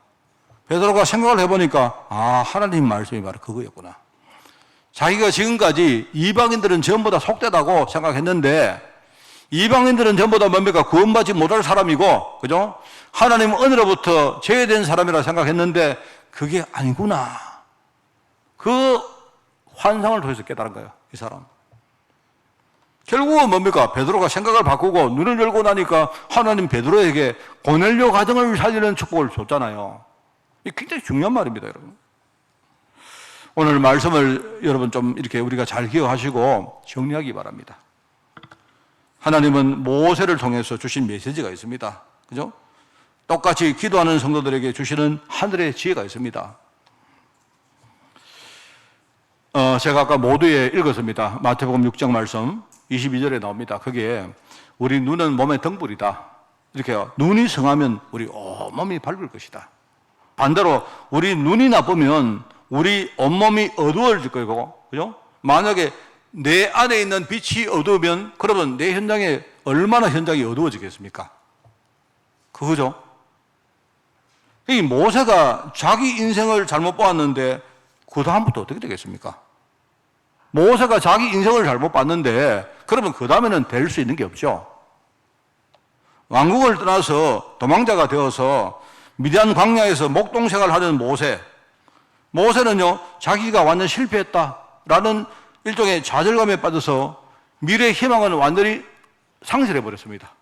베드로가 생각을 해보니까, 아, 하나님 말씀이 바로 그거였구나. 자기가 지금까지 이방인들은 전부 다 속되다고 생각했는데, 이방인들은 전부 다 뭡니까? 구원받지 못할 사람이고, 그죠? 하나님 은혜로부터 제외된 사람이라 생각했는데 그게 아니구나. 그 환상을 통해서 깨달은 거예요, 이 사람. 결국은 뭡니까? 베드로가 생각을 바꾸고 눈을 열고 나니까 하나님 베드로에게 고넬료 가정을 살리는 축복을 줬잖아요. 이게 굉장히 중요한 말입니다, 여러분. 오늘 말씀을 여러분 좀 이렇게 우리가 잘 기억하시고 정리하기 바랍니다. 하나님은 모세를 통해서 주신 메시지가 있습니다. 그죠? 똑같이 기도하는 성도들에게 주시는 하늘의 지혜가 있습니다. 제가 아까 모두에 읽었습니다. 마태복음 6장 말씀 22절에 나옵니다. 거기에 우리 눈은 몸의 등불이다, 이렇게요. 눈이 성하면 우리 온몸이 밝을 것이다. 반대로 우리 눈이 나쁘면 우리 온몸이 어두워질 거고, 그죠? 만약에 내 안에 있는 빛이 어두우면 그러면 내 현장에 얼마나 현장이 어두워지겠습니까? 그거죠? 이 모세가 자기 인생을 잘못 보았는데 그 다음부터 어떻게 되겠습니까? 모세가 자기 인생을 잘못 봤는데 그러면 그 다음에는 될 수 있는 게 없죠. 왕국을 떠나서 도망자가 되어서 미디안 광야에서 목동생활을 하는 모세는요, 자기가 완전 실패했다라는 일종의 좌절감에 빠져서 미래의 희망은 완전히 상실해 버렸습니다.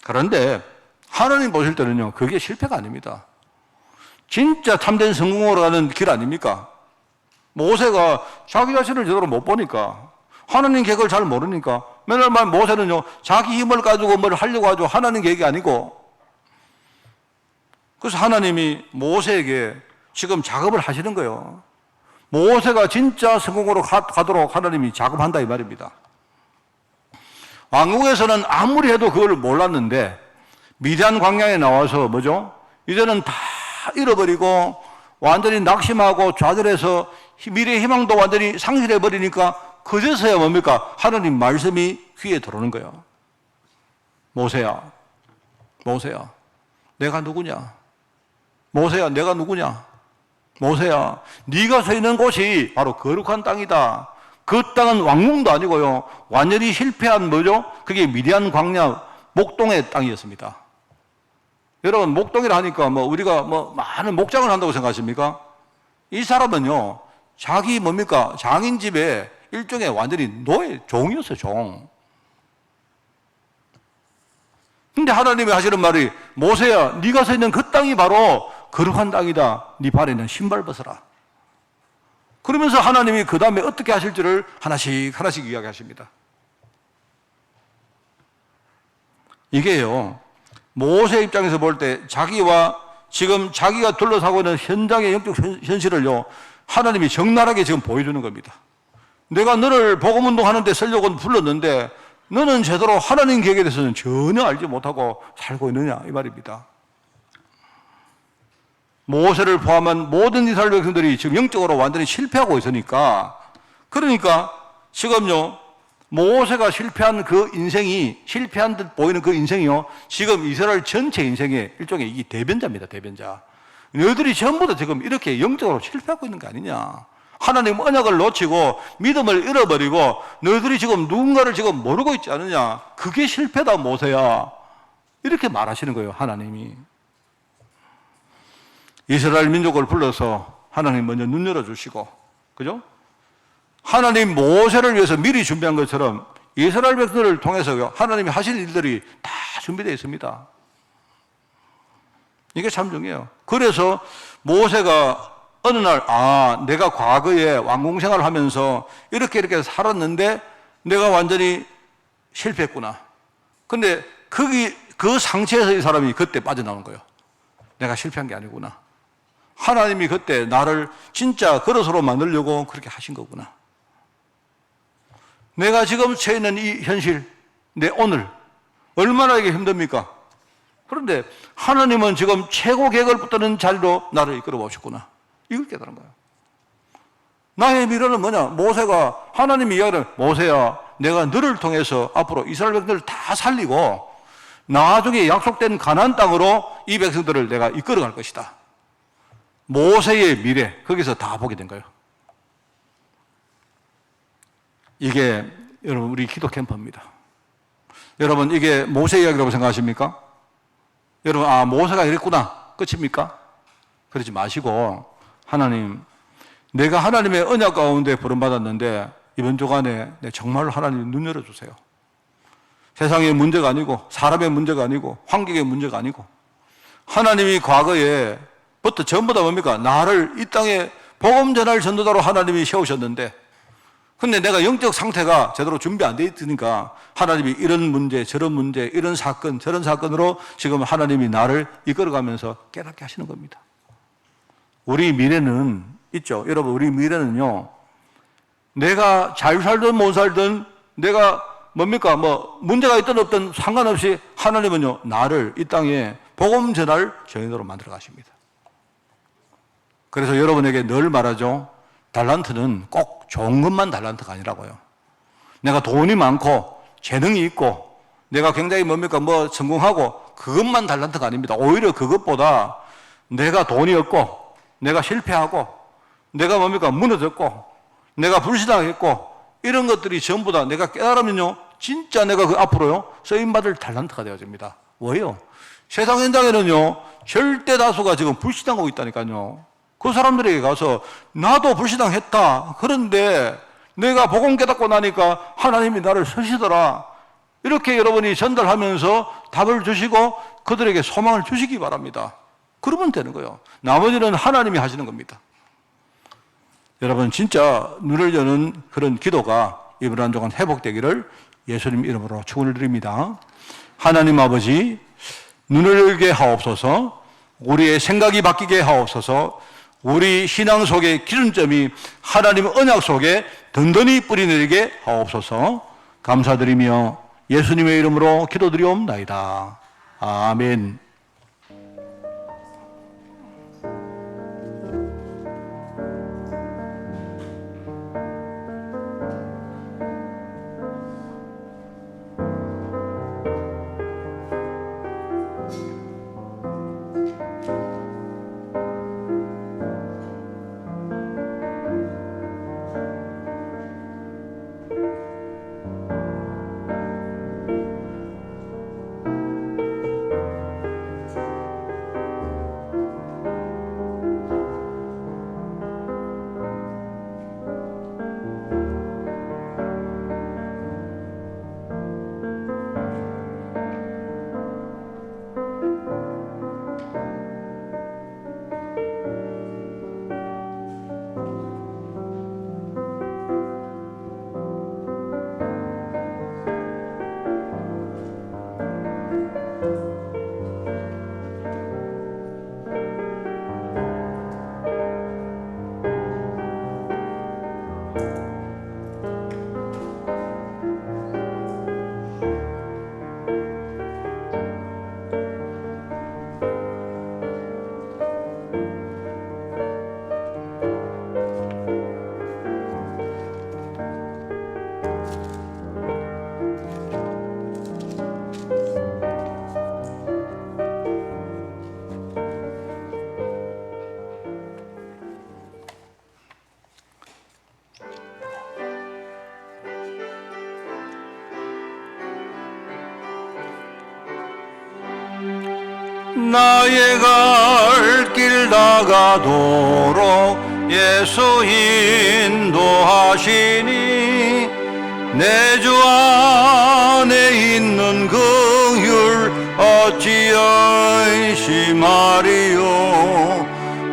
그런데 하나님 보실 때는요, 그게 실패가 아닙니다. 진짜 참된 성공으로 가는 길 아닙니까? 모세가 자기 자신을 제대로 못 보니까 하나님 계획을 잘 모르니까 맨날 말 모세는요 자기 힘을 가지고 뭘 하려고 하죠. 하나님 계획이 아니고. 그래서 하나님이 모세에게 지금 작업을 하시는 거예요. 모세가 진짜 성공으로 가도록 하나님이 작업한다 이 말입니다. 왕국에서는 아무리 해도 그걸 몰랐는데 미디안 광야에 나와서 뭐죠? 이제는 다 잃어버리고 완전히 낙심하고 좌절해서 미래의 희망도 완전히 상실해버리니까 그제서야 뭡니까? 하나님 말씀이 귀에 들어오는 거예요. 모세야, 모세야, 내가 누구냐? 모세야, 내가 누구냐? 모세야, 네가 서 있는 곳이 바로 거룩한 땅이다. 그 땅은 왕궁도 아니고요. 완전히 실패한 뭐죠? 그게 미디안 광야 목동의 땅이었습니다. 여러분, 목동이라 하니까 우리가 많은 목장을 한다고 생각하십니까? 이 사람은요, 자기 뭡니까? 장인 집에 일종의 완전히 노예, 종이었어요, 종. 근데 하나님이 하시는 말이 모세야, 네가 서 있는 그 땅이 바로 거룩한 땅이다. 네 발에 있는 신발 벗어라. 그러면서 하나님이 그 다음에 어떻게 하실지를 하나씩 하나씩 이야기하십니다. 이게요, 모세 입장에서 볼 때 자기와 지금 자기가 둘러싸고 있는 현장의 영적 현실을요, 하나님이 적나라하게 지금 보여주는 겁니다. 내가 너를 복음운동하는데 쓰려고 불렀는데 너는 제대로 하나님 계획에 대해서는 전혀 알지 못하고 살고 있느냐 이 말입니다. 모세를 포함한 모든 이스라엘 백성들이 지금 영적으로 완전히 실패하고 있으니까, 그러니까 지금요 모세가 실패한 그 인생이, 실패한 듯 보이는 그 인생이요 지금 이스라엘 전체 인생의 일종의 이 대변자입니다. 대변자. 너희들이 전부 다 지금 이렇게 영적으로 실패하고 있는 거 아니냐. 하나님 언약을 놓치고 믿음을 잃어버리고 너희들이 지금 누군가를 지금 모르고 있지 않느냐. 그게 실패다 모세야. 이렇게 말하시는 거예요, 하나님이. 이스라엘 민족을 불러서 하나님 먼저 눈 열어주시고, 그죠? 하나님 모세를 위해서 미리 준비한 것처럼 이스라엘 백성을 통해서 하나님이 하실 일들이 다 준비되어 있습니다. 이게 참 중요해요. 그래서 모세가 어느 날, 내가 과거에 왕궁 생활을 하면서 이렇게 살았는데 내가 완전히 실패했구나. 근데 그 상처에서 이 사람이 그때 빠져나온 거예요. 내가 실패한 게 아니구나. 하나님이 그때 나를 진짜 그릇으로 만들려고 그렇게 하신 거구나. 내가 지금 처해 있는 이 현실, 내 오늘, 얼마나 이게 힘듭니까? 그런데 하나님은 지금 최고 계획을 붙드는 자리로 나를 이끌어 보셨구나. 이걸 깨달은 거예요. 나의 미래는 뭐냐? 모세가 하나님이 이야기를, 모세야, 내가 너를 통해서 앞으로 이스라엘 백성들을 다 살리고 나중에 약속된 가나안 땅으로 이 백성들을 내가 이끌어 갈 것이다. 모세의 미래, 거기서 다 보게 된 거예요. 이게 여러분 우리 기도 캠프입니다. 여러분 이게 모세 이야기라고 생각하십니까? 여러분 모세가 이랬구나 끝입니까? 그러지 마시고, 하나님, 내가 하나님의 언약 가운데 부름받았는데 이번 주간에 정말로 하나님 눈 열어주세요. 세상의 문제가 아니고 사람의 문제가 아니고 환경의 문제가 아니고 하나님이 과거에부터 전부 다 뭡니까? 나를 이 땅에 복음 전할 전도자로 하나님이 세우셨는데, 근데 내가 영적 상태가 제대로 준비 안 돼 있으니까 하나님이 이런 문제, 저런 문제, 이런 사건, 저런 사건으로 지금 하나님이 나를 이끌어가면서 깨닫게 하시는 겁니다. 우리 미래는 있죠. 여러분, 우리 미래는요, 내가 잘 살든 못 살든 내가 뭡니까? 문제가 있든 없든 상관없이 하나님은요, 나를 이 땅에 복음 전할 죄인으로 만들어 가십니다. 그래서 여러분에게 늘 말하죠. 달란트는 꼭 좋은 것만 달란트가 아니라고요. 내가 돈이 많고 재능이 있고 내가 굉장히 성공하고 그것만 달란트가 아닙니다. 오히려 그것보다 내가 돈이 없고 내가 실패하고 내가 무너졌고 내가 불신앙했고 이런 것들이 전부 다 내가 깨달으면요, 진짜 내가 그 앞으로요 쓰임받을 달란트가 되어집니다. 왜요? 세상 현장에는요 절대 다수가 지금 불신앙하고 있다니까요. 그 사람들에게 가서 나도 불신앙했다. 그런데 내가 복음 깨닫고 나니까 하나님이 나를 쓰시더라. 이렇게 여러분이 전달하면서 답을 주시고 그들에게 소망을 주시기 바랍니다. 그러면 되는 거예요. 나머지는 하나님이 하시는 겁니다. 여러분, 진짜 눈을 여는 그런 기도가 이번 한 주간 회복되기를 예수님 이름으로 축원을 드립니다. 하나님 아버지, 눈을 열게 하옵소서, 우리의 생각이 바뀌게 하옵소서, 우리 신앙 속의 기준점이 하나님의 언약 속에 든든히 뿌리내리게 하옵소서. 감사드리며 예수님의 이름으로 기도드리옵나이다. 아멘. 나의 갈 길 나가도록 예수 인도하시니 내 주 안에 있는 긍휼 어찌 의심하리요.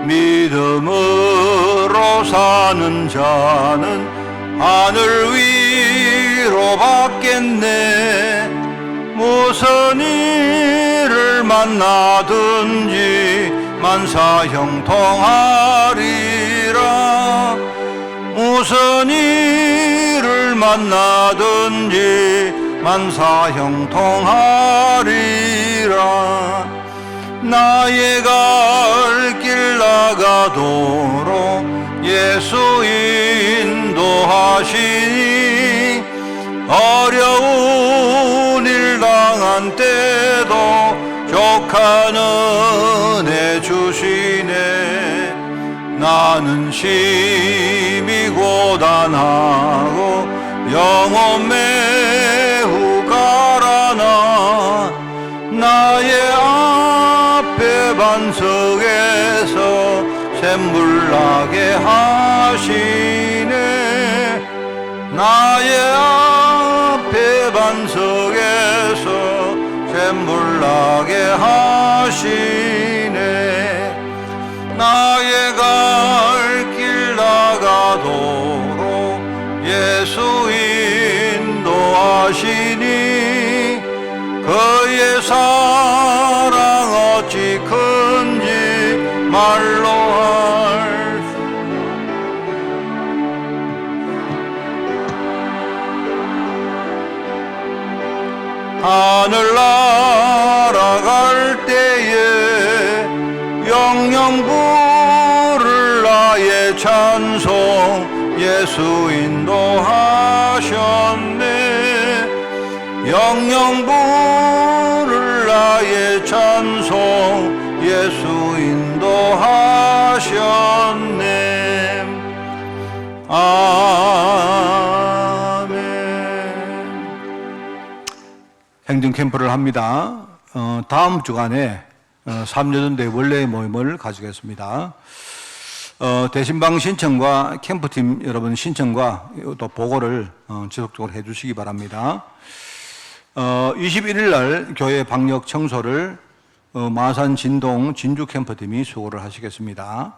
믿음으로 사는 자는 하늘 위로 받겠네. 무슨 일을 만나든지 만사형통하리라. 무슨 일을 만나든지 만사형통하리라. 나의 갈 길 나가도록 예수 인도하시니 어려운 일 당한 때도 족한 은혜 주시네. 나는 심히 고단하고 영혼 매우 가라나 나의 앞에 반석에서 샘물 나게 하시네. 나의 앞에 반석에서 샘물 나게 하시네. 나의 갈 길 나가도록 예수 인도하시니 그의 사랑 어찌 큰지 말로 할 수. 하늘 날아갈 때에 영영 부를 나의 찬송 예수 인도하셨네. 영영 부를 나의 찬송 예수 인도하셨네. 아멘. 행정 캠프를 합니다. 다음 주간에 3년대 원래 모임을 가지겠습니다. 대신방 신청과 캠프팀 여러분 신청과 또 보고를 지속적으로 해주시기 바랍니다. 21일 날 교회 방역 청소를 마산 진동 진주 캠프팀이 수고를 하시겠습니다.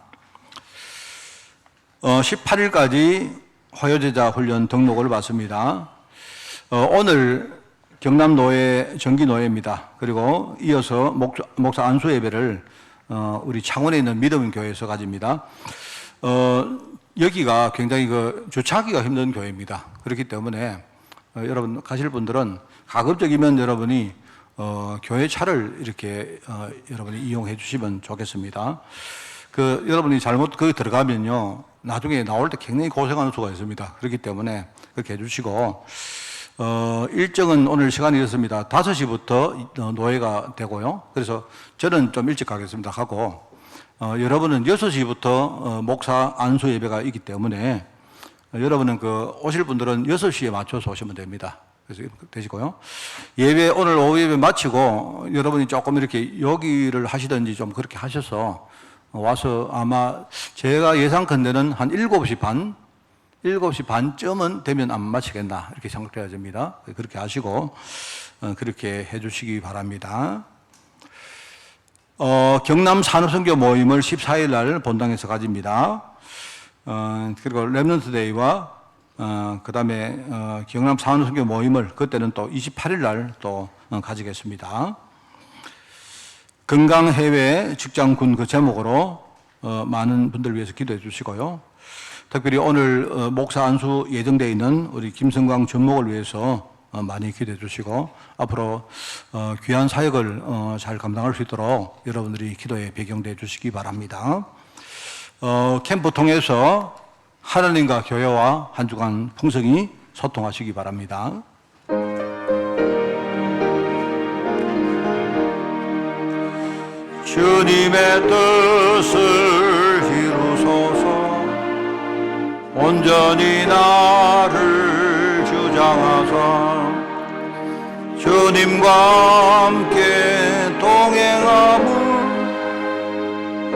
18일까지 화요제자 훈련 등록을 받습니다. 오늘 경남노회 정기노회입니다. 그리고 이어서 목사 안수 예배를 우리 창원에 있는 믿음교회에서 가집니다. 여기가 굉장히 주차하기가 힘든 교회입니다. 그렇기 때문에 여러분 가실 분들은 가급적이면 여러분이 교회 차를 이렇게 여러분이 이용해 주시면 좋겠습니다. 여러분이 잘못 거기 들어가면요, 나중에 나올 때 굉장히 고생하는 수가 있습니다. 그렇기 때문에 그렇게 해주시고, 일정은 오늘 시간이 있습니다. 5시부터 노예가 되고요. 그래서 저는 좀 일찍 가겠습니다. 하고, 여러분은 6시부터 목사 안수 예배가 있기 때문에, 여러분은 오실 분들은 6시에 맞춰서 오시면 됩니다. 그래서 되시고요. 예배, 오늘 오후 예배 마치고, 여러분이 조금 이렇게 여기를 하시든지 좀 그렇게 하셔서, 와서 아마 제가 예상컨대는 한 7시 반쯤은 되면 안 마치겠나 이렇게 생각해야 됩니다. 그렇게 하시고 그렇게 해주시기 바랍니다. 경남 산업선교 모임을 14일 날 본당에서 가집니다. 그리고 렘넌트데이와 그 다음에 경남 산업선교 모임을 그때는 또 28일 날 또 가지겠습니다. 건강해외 직장군 제목으로 많은 분들 위해서 기도해 주시고요. 특별히 오늘 목사 안수 예정되어 있는 우리 김성광 전목을 위해서 많이 기도해 주시고 앞으로 귀한 사역을 잘 감당할 수 있도록 여러분들이 기도에 배경되어 주시기 바랍니다. 캠프 통해서 하나님과 교회와 한 주간 풍성히 소통하시기 바랍니다. 주님의 뜻을 이루소서. 온전히 나를 주장하사 주님과 함께 동행함을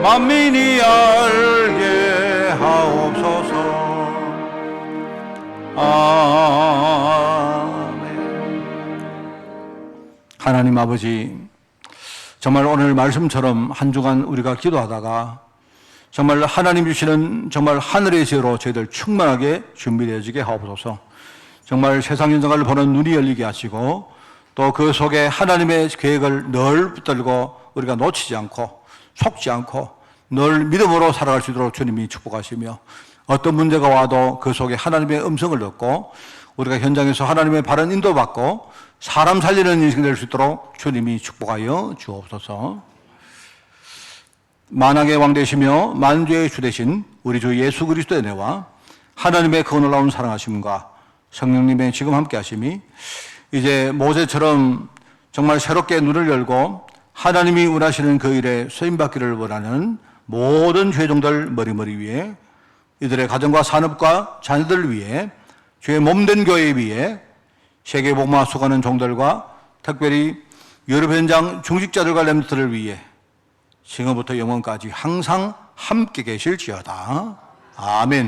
만민이 알게 하옵소서. 아멘. 하나님 아버지, 정말 오늘 말씀처럼 한 주간 우리가 기도하다가 정말 하나님 주시는 정말 하늘의 지혜로 저희들 충만하게 준비되어지게 하옵소서. 정말 세상 현상을 보는 눈이 열리게 하시고 또 그 속에 하나님의 계획을 늘 붙들고 우리가 놓치지 않고 속지 않고 늘 믿음으로 살아갈 수 있도록 주님이 축복하시며 어떤 문제가 와도 그 속에 하나님의 음성을 듣고 우리가 현장에서 하나님의 바른 인도받고 사람 살리는 인생이 될 수 있도록 주님이 축복하여 주옵소서. 만왕의 왕 되시며 만주의 주 되신 우리 주 예수 그리스도의 은혜와 하나님의 그 놀라운 사랑하심과 성령님의 지금 함께 하심이 이제 모세처럼 정말 새롭게 눈을 열고 하나님이 원하시는 그 일에 쓰임받기를 원하는 모든 죄종들 머리머리 위에 이들의 가정과 산업과 자녀들 위해 주의 몸된 교회 위에 세계복음화 수고하는 종들과 특별히 유럽 현장 중직자들과 렘넌트를 위해 지금부터 영원까지 항상 함께 계실지어다. 아멘.